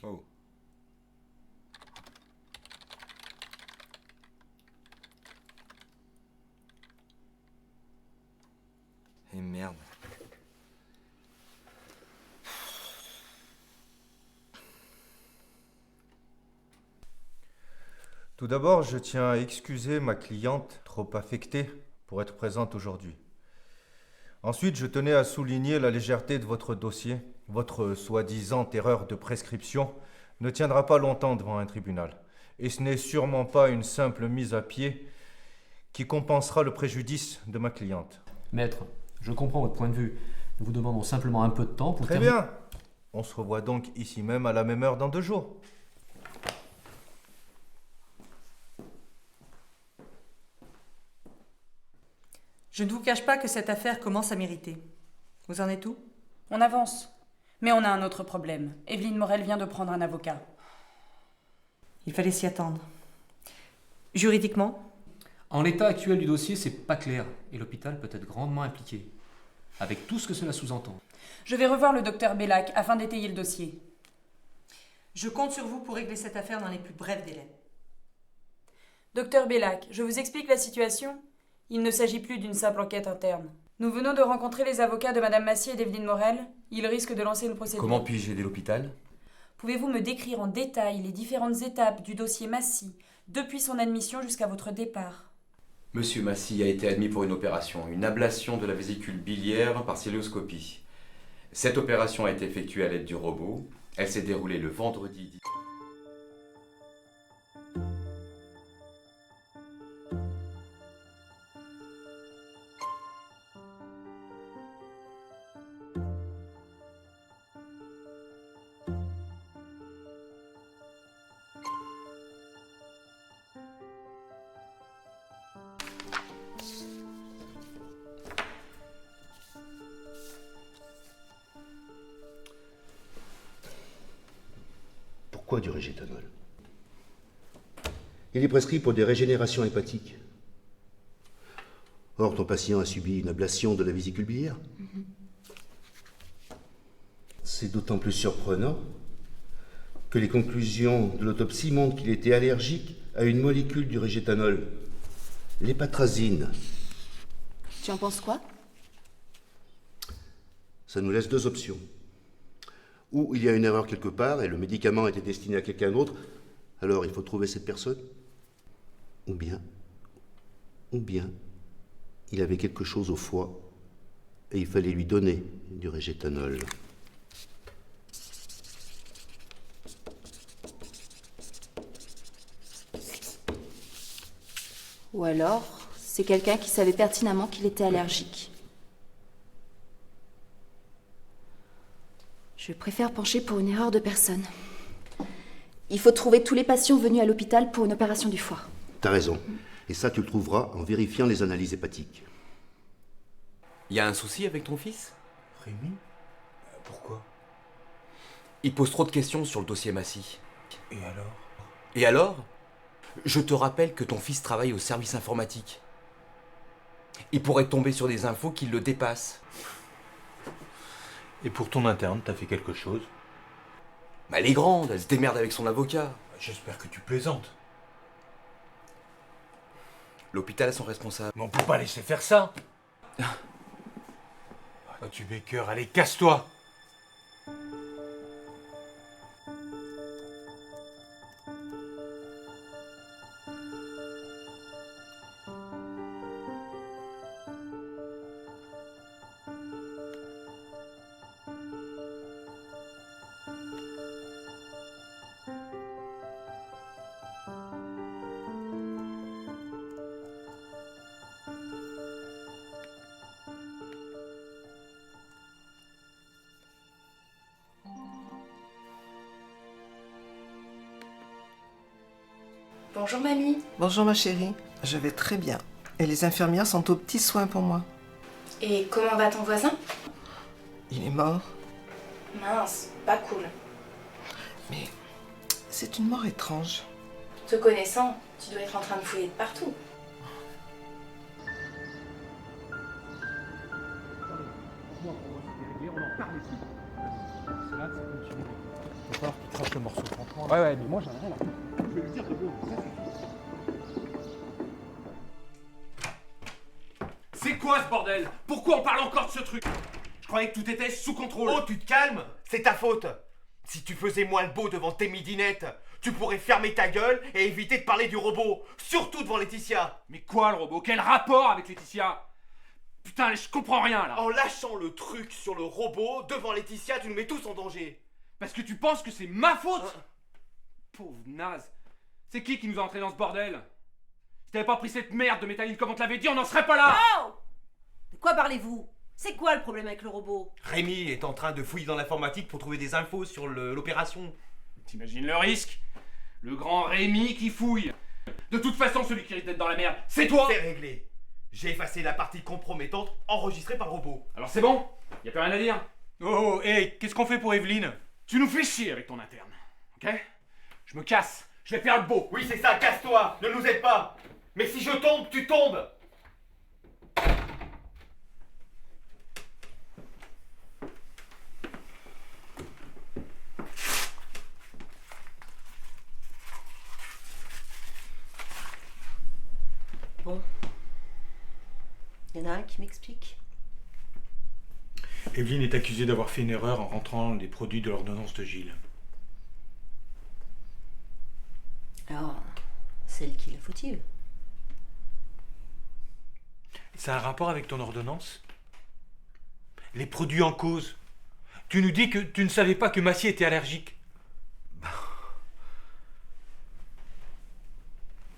Oh. Et merde.
Tout d'abord, je tiens à excuser ma cliente trop affectée pour être présente aujourd'hui. Ensuite, je tenais à souligner la légèreté de votre dossier. Votre soi-disant erreur de prescription ne tiendra pas longtemps devant un tribunal. Et ce n'est sûrement pas une simple mise à pied qui compensera le préjudice de ma cliente.
Maître, je comprends votre point de vue. Nous vous demandons simplement un peu de temps pour...
Très bien. On se revoit donc ici même à la même heure dans 2 jours.
Je ne vous cache pas que cette affaire commence à m'irriter. Vous en êtes où?
On avance. Mais on a un autre problème. Evelyne Morel vient de prendre un avocat.
Il fallait s'y attendre. Juridiquement?
En l'état actuel du dossier, c'est pas clair. Et l'hôpital peut être grandement impliqué. Avec tout ce que cela sous-entend.
Je vais revoir le docteur Bellac afin d'étayer le dossier.
Je compte sur vous pour régler cette affaire dans les plus brefs délais.
Docteur Bellac, je vous explique la situation. Il ne s'agit plus d'une simple enquête interne. Nous venons de rencontrer les avocats de Madame Massy et d'Evelyne Morel. Ils risquent de lancer une procédure.
Comment puis-je aider l'hôpital?
Pouvez-vous me décrire en détail les différentes étapes du dossier Massy, depuis son admission jusqu'à votre départ?
Monsieur Massy a été admis pour une opération, une ablation de la vésicule biliaire par cœlioscopie. Cette opération a été effectuée à l'aide du robot. Elle s'est déroulée le vendredi.
Pourquoi du régétanol? Il est prescrit pour des régénérations hépatiques. Or, ton patient a subi une ablation de la vésicule biliaire. C'est d'autant plus surprenant que les conclusions de l'autopsie montrent qu'il était allergique à une molécule du régétanol, l'hépatrazine.
Tu en penses quoi?
Ça nous laisse 2 options. Ou il y a une erreur quelque part et le médicament était destiné à quelqu'un d'autre, alors il faut trouver cette personne. Ou bien, il avait quelque chose au foie et il fallait lui donner du régétanol.
Ou alors, c'est quelqu'un qui savait pertinemment qu'il était allergique. Je préfère pencher pour une erreur de personne. Il faut trouver tous les patients venus à l'hôpital pour une opération du foie.
T'as raison. Et ça, tu le trouveras en vérifiant les analyses hépatiques.
Y a un souci avec ton fils?
Rémi? Pourquoi?
Il pose trop de questions sur le dossier Massy.
Et alors?
Et alors? Je te rappelle que ton fils travaille au service informatique. Il pourrait tomber sur des infos qui le dépassent.
Et pour ton interne, t'as fait quelque chose?
Bah, elle est grande, elle se démerde avec son avocat.
J'espère que tu plaisantes.
L'hôpital a son responsable.
Mais on peut pas laisser faire ça. Ah, tu Baker, allez, casse-toi.
Bonjour mamie.
Bonjour ma chérie, je vais très bien. Et les infirmières sont aux petits soins pour moi.
Et comment va ton voisin?
Il est mort.
Mince, pas cool.
Mais c'est une mort étrange.
Te connaissant, tu dois être en train de fouiller de partout.
Le morceau, franchement. Ouais, mais moi j'en ai rien à foutre. Je vais lui dire de l'eau,
C'est quoi ce bordel? Pourquoi on parle encore de ce truc? Je croyais que tout était sous contrôle.
Oh, tu te calmes? C'est ta faute. Si tu faisais moins le beau devant tes midinettes, tu pourrais fermer ta gueule et éviter de parler du robot. Surtout devant Laetitia.
Mais quoi le robot? Quel rapport avec Laetitia? Putain, je comprends rien là.
En lâchant le truc sur le robot devant Laetitia, tu nous mets tous en danger.
Parce que tu penses que c'est ma faute? Pauvre naze. C'est qui nous a entrés dans ce bordel? Si t'avais pas pris cette merde de métalline comme on te l'avait dit, on n'en serait pas là.
Oh! De quoi parlez-vous? C'est quoi le problème avec le robot?
Rémi est en train de fouiller dans l'informatique pour trouver des infos sur l'opération.
T'imagines le risque? Le grand Rémi qui fouille. De toute façon, celui qui risque d'être dans la merde, c'est toi.
C'est réglé. J'ai effacé la partie compromettante enregistrée par le robot.
Alors c'est bon? Y a plus rien à dire?
Oh, hey, qu'est-ce qu'on fait pour Evelyne?
Tu nous fais chier avec ton interne, ok? Je me casse, je vais faire le beau.
Oui, c'est ça, casse-toi, ne nous aide pas. Mais si je tombe, tu tombes.
Bon. Il y en a un qui m'explique.
Evelyne est accusée d'avoir fait une erreur en rentrant les produits de l'ordonnance de Gilles.
Alors, celle qui est la fautive.
Ça a un rapport avec ton ordonnance? Les produits en cause. Tu nous dis que tu ne savais pas que Massy était allergique.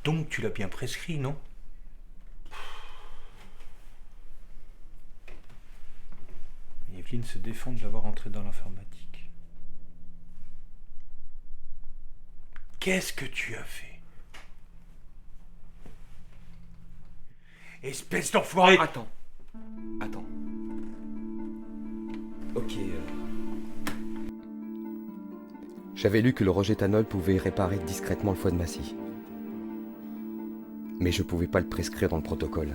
Donc tu l'as bien prescrit, non? Evelyne se défend de l'avoir entré dans l'informatique. Qu'est-ce que tu as fait? Espèce d'enfoiré!
Attends.
Ok. J'avais lu que le rogétanol pouvait réparer discrètement le foie de Massy. Mais je pouvais pas le prescrire dans le protocole.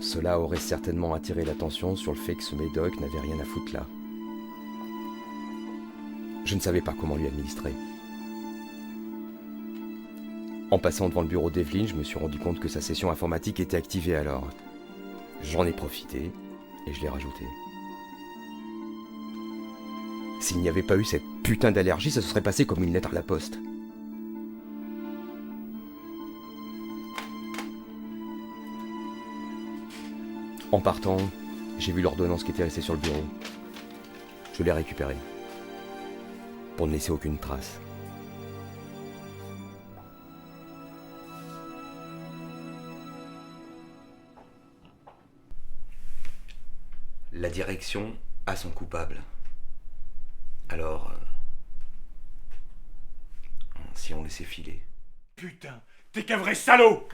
Cela aurait certainement attiré l'attention sur le fait que ce médoc n'avait rien à foutre là. Je ne savais pas comment lui administrer. En passant devant le bureau d'Evelyne, je me suis rendu compte que sa session informatique était activée alors. J'en ai profité et je l'ai rajouté. S'il n'y avait pas eu cette putain d'allergie, ça se serait passé comme une lettre à la poste. En partant,
J'ai vu l'ordonnance qui était restée sur le bureau. Je l'ai récupérée. Pour ne laisser aucune trace. La direction a son coupable. Alors, si on laissait filer.
Putain, t'es qu'un vrai salaud!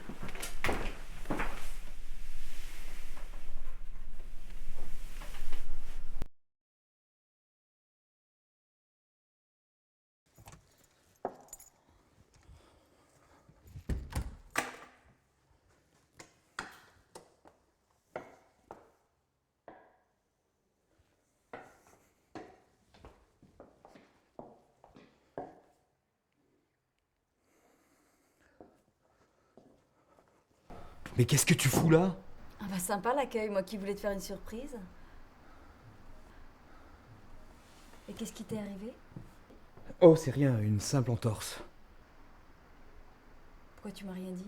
Mais qu'est-ce que tu fous là?
Ah bah sympa l'accueil, moi qui voulais te faire une surprise. Et qu'est-ce qui t'est arrivé?
Oh, c'est rien, une simple entorse.
Pourquoi tu m'as rien dit?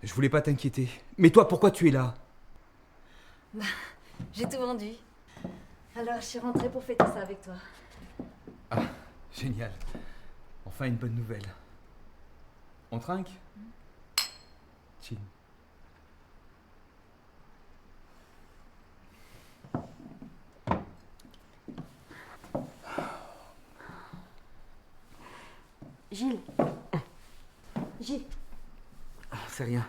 Je voulais pas t'inquiéter. Mais toi, pourquoi tu es là?
Bah, j'ai tout vendu. Alors je suis rentrée pour fêter ça avec toi.
Ah, génial. Enfin une bonne nouvelle. On trinque? Chill.
Gilles. Gilles.
C'est rien.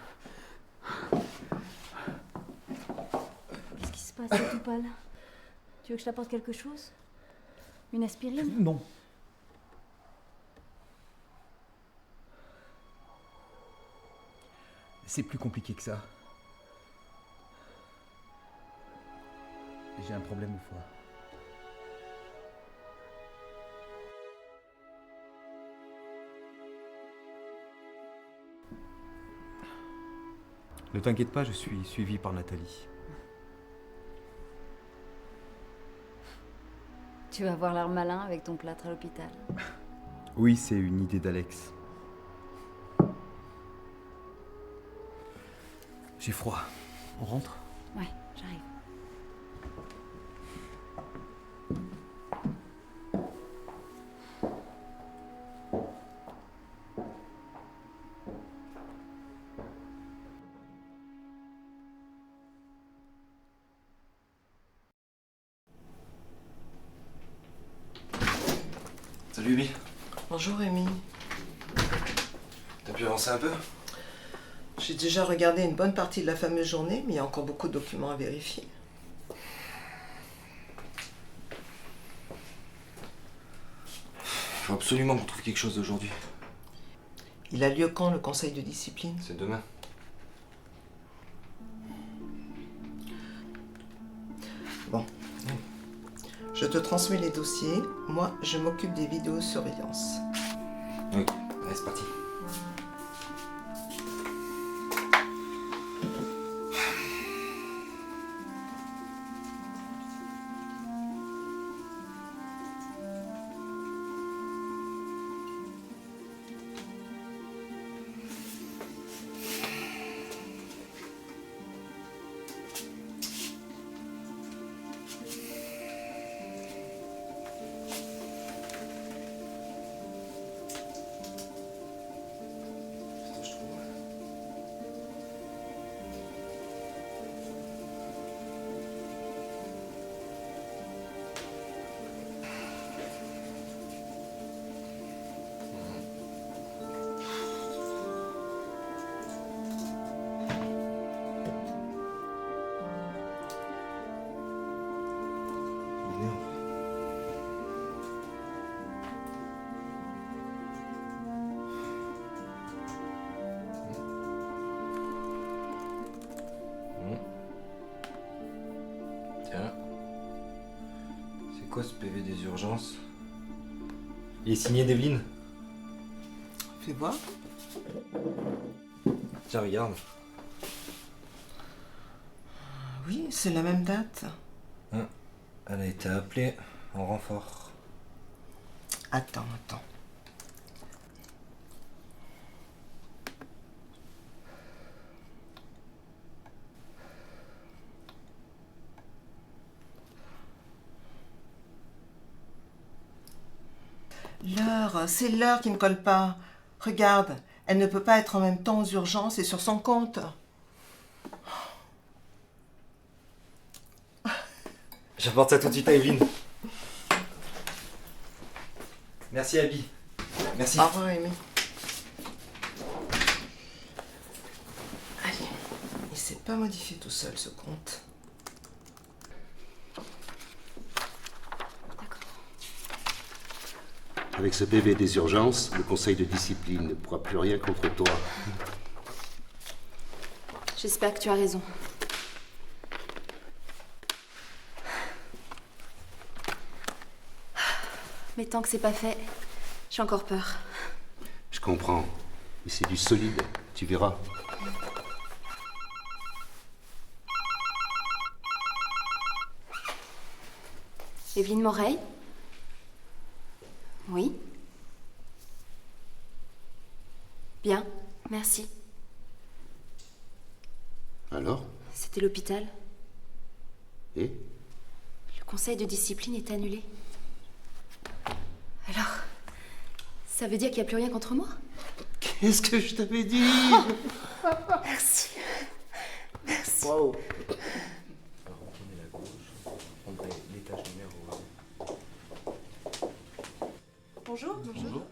Qu'est-ce qui se passe? T'es tout pâle. Tu veux que je t'apporte quelque chose? Une aspirine?
Non. C'est plus compliqué que ça. J'ai un problème au foie. Ne t'inquiète pas, je suis suivi par Nathalie.
Tu vas avoir l'air malin avec ton plâtre à l'hôpital.
Oui, c'est une idée d'Alex. J'ai froid. On rentre?
Ouais, j'arrive.
Salut Amy.
Bonjour Amy.
T'as pu avancer un peu?
J'ai déjà regardé une bonne partie de la fameuse journée, mais il y a encore beaucoup de documents à vérifier.
Il faut absolument qu'on trouve quelque chose d'aujourd'hui.
Il a lieu quand le conseil de discipline?
C'est demain.
Bon. Je te transmets les dossiers. Moi, je m'occupe des vidéosurveillance.
Ok, allez, c'est parti. Tiens. C'est quoi ce PV des urgences? Il est signé d'Evelyne.
Fais voir.
Tiens, regarde.
Oui, c'est la même date.
Elle a été appelée en renfort.
Attends. C'est l'heure qui ne colle pas. Regarde, elle ne peut pas être en même temps aux urgences et sur son compte.
J'apporte ça tout de suite à Evelyne. Merci Abby. Merci.
Au revoir, Amy. Allez, il ne s'est pas modifié tout seul, ce compte.
Avec ce PV des urgences, le conseil de discipline ne pourra plus rien contre toi.
J'espère que tu as raison. Mais tant que c'est pas fait, j'ai encore peur.
Je comprends. Mais c'est du solide, tu verras.
Evelyne Morel? Oui. Bien, merci.
Alors?
C'était l'hôpital.
Et?
Le conseil de discipline est annulé. Alors, ça veut dire qu'il n'y a plus rien contre moi?
Qu'est-ce que je t'avais dit?
Merci. Merci.
Wow. Alors, on prenait la gauche, on prendrait l'étage numéro 1.
Bonjour. Bonjour.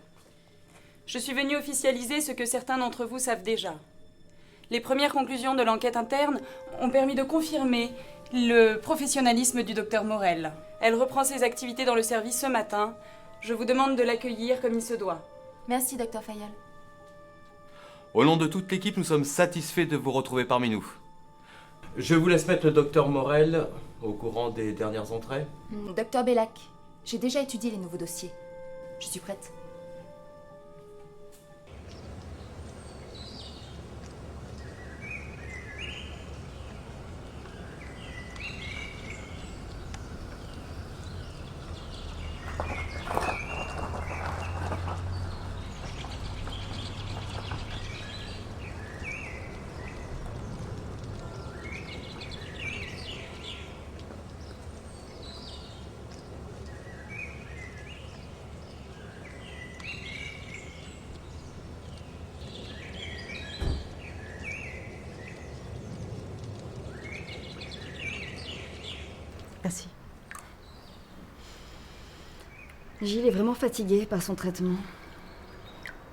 Je suis venue officialiser ce que certains d'entre vous savent déjà. Les premières conclusions de l'enquête interne ont permis de confirmer le professionnalisme du docteur Morel. Elle reprend ses activités dans le service ce matin. Je vous demande de l'accueillir comme il se doit.
Merci, docteur Fayol.
Au nom de toute l'équipe, nous sommes satisfaits de vous retrouver parmi nous. Je vous laisse mettre le docteur Morel au courant des dernières entrées.
Docteur Bellac, j'ai déjà étudié les nouveaux dossiers. Je suis prête.
Merci. Gilles est vraiment fatigué par son traitement.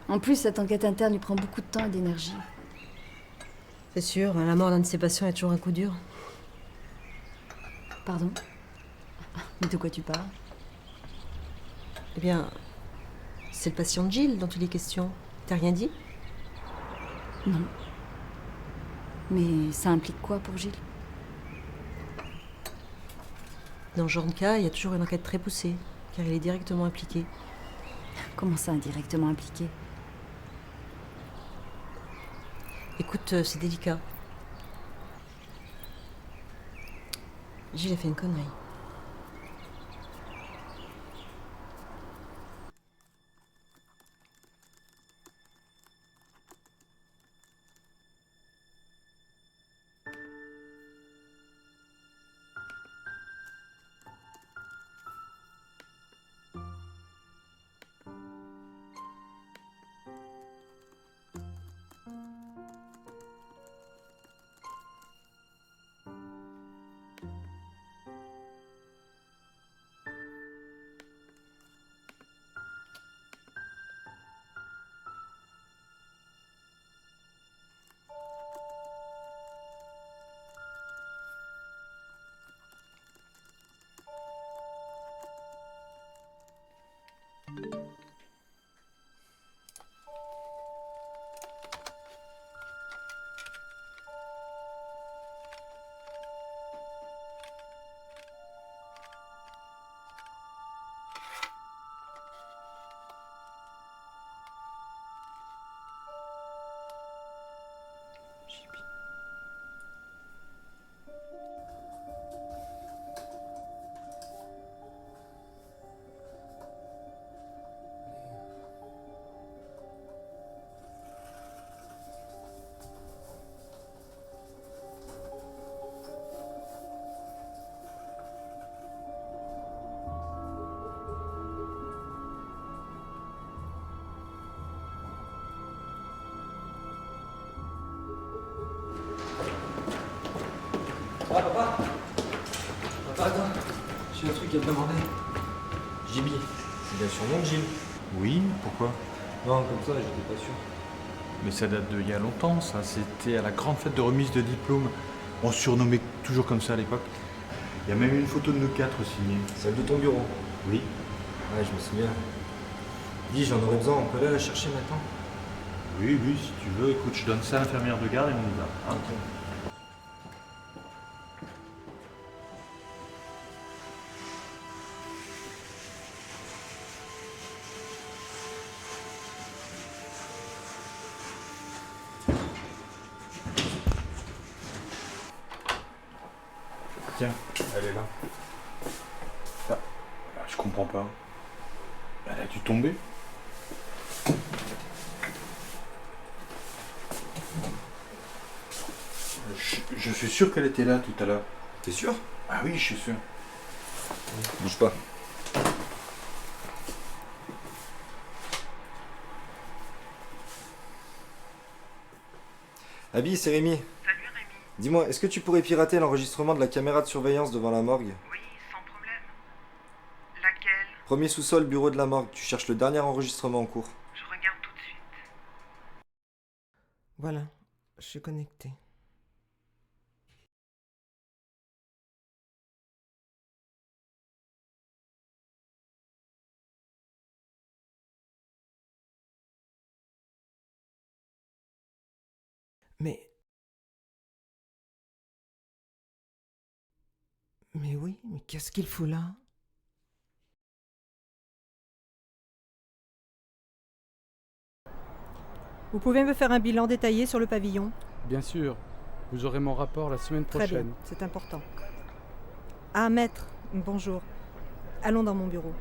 En plus, cette enquête interne lui prend beaucoup de temps et d'énergie.
C'est sûr, la mort d'un de ses patients est toujours un coup dur.
Pardon? Mais de quoi tu parles?
Eh bien, c'est le patient de Gilles dont il est question. T'as rien dit?
Non. Mais ça implique quoi pour Gilles?
Dans ce genre de cas, il y a toujours une enquête très poussée, car il est directement impliqué.
Comment ça, indirectement impliqué?
Écoute, c'est délicat. Gilles a fait une connerie.
qui a demandé. Jibi. C'est bien son nom, Jim.
Oui, pourquoi?
Non, comme ça, j'étais pas sûr.
Mais ça date d'il y a longtemps, ça. C'était à la grande fête de remise de diplôme. On se surnommait toujours comme ça à l'époque. Il y a même une photo de nous 4 signée.
Celle de ton bureau?
Oui.
Ouais, je me souviens. Dis, j'en aurais besoin, on peut aller la chercher maintenant?
Oui, si tu veux. Écoute, je donne ça à l'infirmière de garde et on y va. Hein.
Ok.
Tiens, elle est là. Ah, je comprends pas. Elle a dû tomber. Je suis sûr qu'elle était là tout à l'heure.
T'es sûr?
Ah oui, je suis sûr.
Bouge pas. Abby, c'est Rémi.
Salut Rémi.
Dis-moi, est-ce que tu pourrais pirater l'enregistrement de la caméra de surveillance devant la morgue?
Oui, sans problème. Laquelle?
Premier sous-sol, bureau de la morgue. Tu cherches le dernier enregistrement en cours.
Je regarde tout de suite.
Voilà, je suis connecté. Mais oui, mais qu'est-ce qu'il fout là?
Vous pouvez me faire un bilan détaillé sur le pavillon?
Bien sûr. Vous aurez mon rapport la semaine
Très
prochaine.
bien, c'est important. Ah, maître, bonjour. Allons dans mon bureau.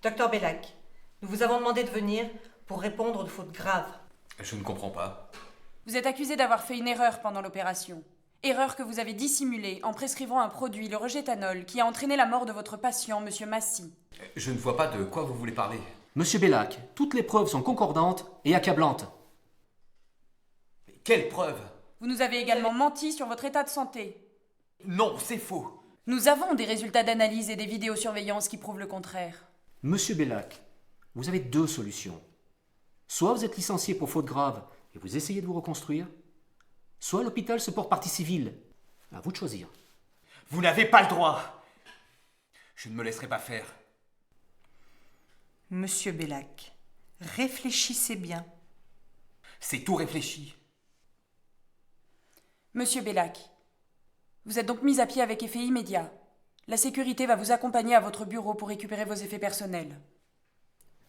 Docteur Bellac, nous vous avons demandé de venir pour répondre aux fautes graves.
Je ne comprends pas.
Vous êtes accusé d'avoir fait une erreur pendant l'opération. Erreur que vous avez dissimulée en prescrivant un produit, le regetanol, qui a entraîné la mort de votre patient, Monsieur Massy.
Je ne vois pas de quoi vous voulez parler.
Monsieur Bellac, toutes les preuves sont concordantes et accablantes.
Quelle preuve?
Vous nous avez également menti sur votre état de santé.
Non, c'est faux.
Nous avons des résultats d'analyse et des vidéosurveillances qui prouvent le contraire.
Monsieur Bellac, vous avez deux solutions. Soit vous êtes licencié pour faute grave et vous essayez de vous reconstruire, soit l'hôpital se porte partie civile. À vous de choisir.
Vous n'avez pas le droit.
Je ne me laisserai pas faire.
Monsieur Bellac, réfléchissez bien.
C'est tout réfléchi.
Monsieur Bellac, vous êtes donc mis à pied avec effet immédiat. La sécurité va vous accompagner à votre bureau pour récupérer vos effets personnels.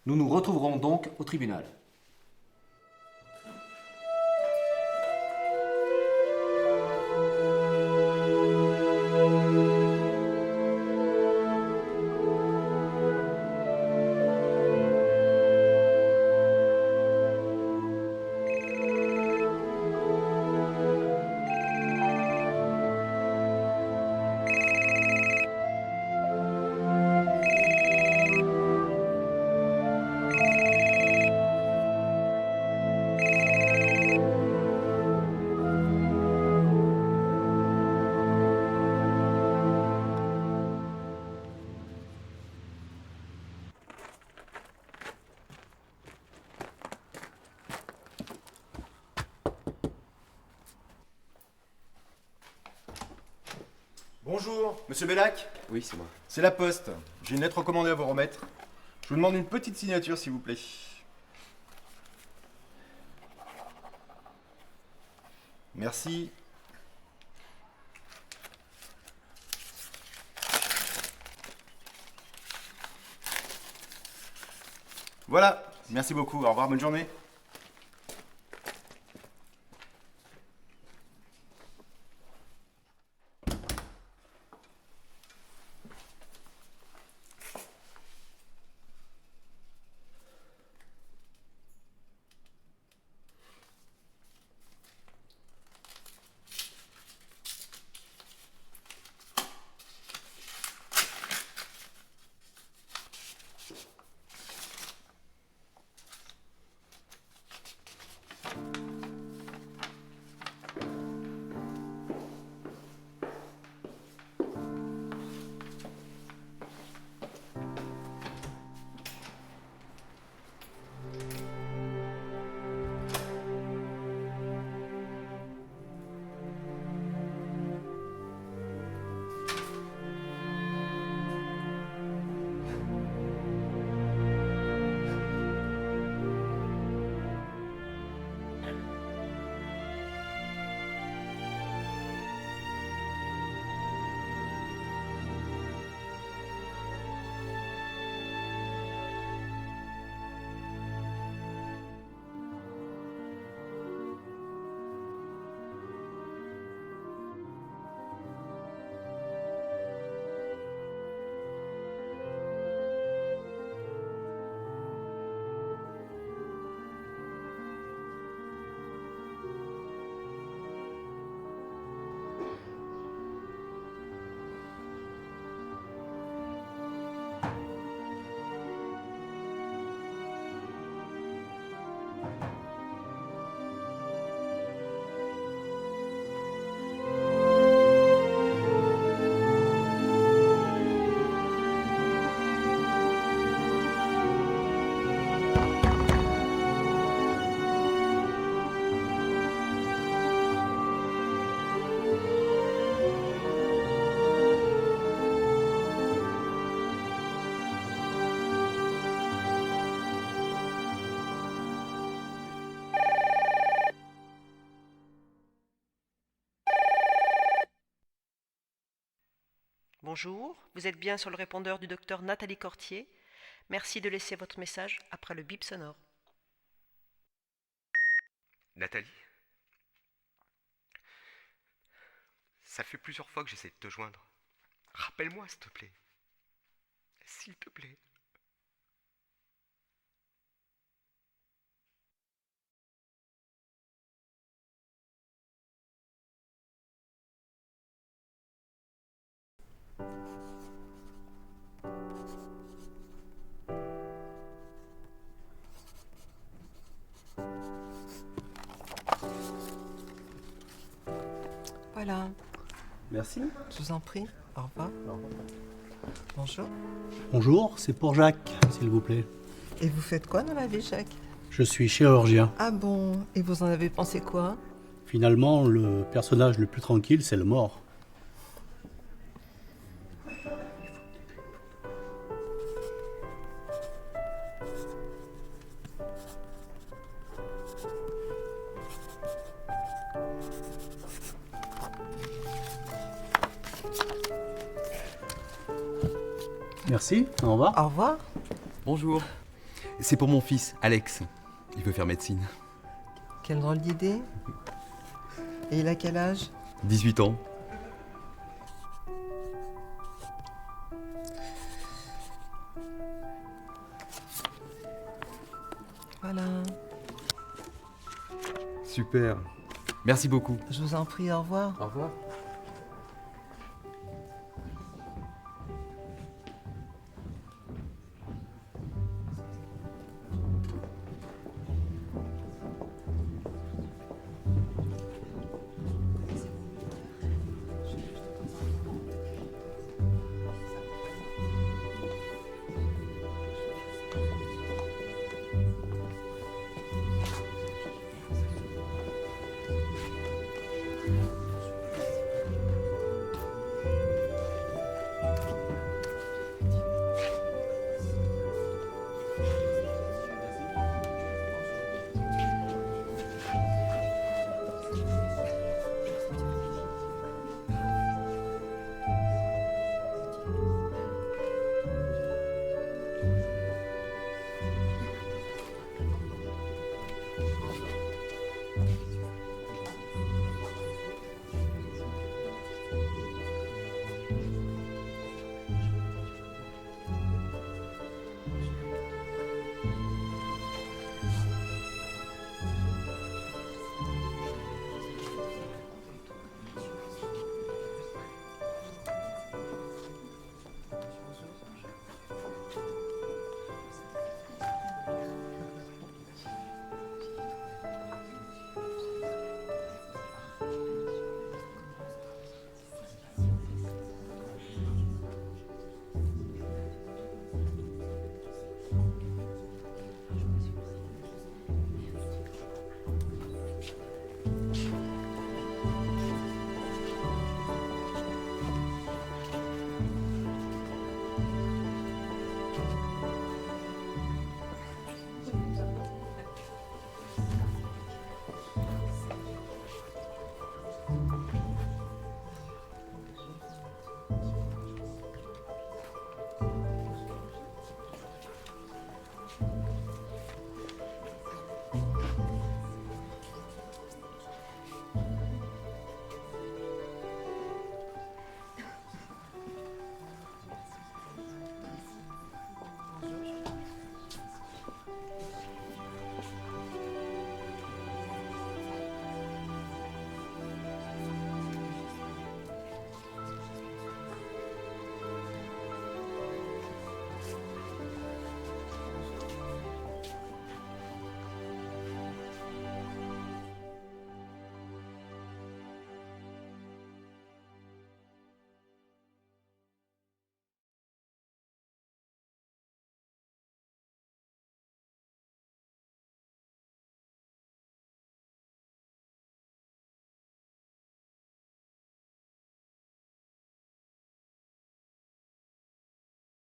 Nous nous retrouverons donc au tribunal.
Bonjour, monsieur Bellac?
Oui, c'est moi.
C'est la poste. J'ai une lettre recommandée à vous remettre. Je vous demande une petite signature, s'il vous plaît. Merci. Voilà, merci beaucoup. Au revoir, bonne journée.
Bonjour, vous êtes bien sur le répondeur du docteur Nathalie Cortier. Merci de laisser votre message après le bip sonore.
Nathalie? Ça fait plusieurs fois que j'essaie de te joindre. Rappelle-moi, s'il te plaît. S'il te plaît.
Voilà.
Merci.
Je vous en prie. Au revoir. Bonjour.
Bonjour, c'est pour Jacques, s'il vous plaît.
Et vous faites quoi dans la vie, Jacques?
Je suis chirurgien.
Ah bon? Et vous en avez pensé quoi?
Finalement, le personnage le plus tranquille, c'est le mort. Merci, au revoir.
Au revoir.
Bonjour. C'est pour mon fils, Alex. Il veut faire médecine.
Quelle drôle d'idée. Et il a quel âge?
18 ans.
Voilà.
Super. Merci beaucoup.
Je vous en prie, au revoir.
Au revoir.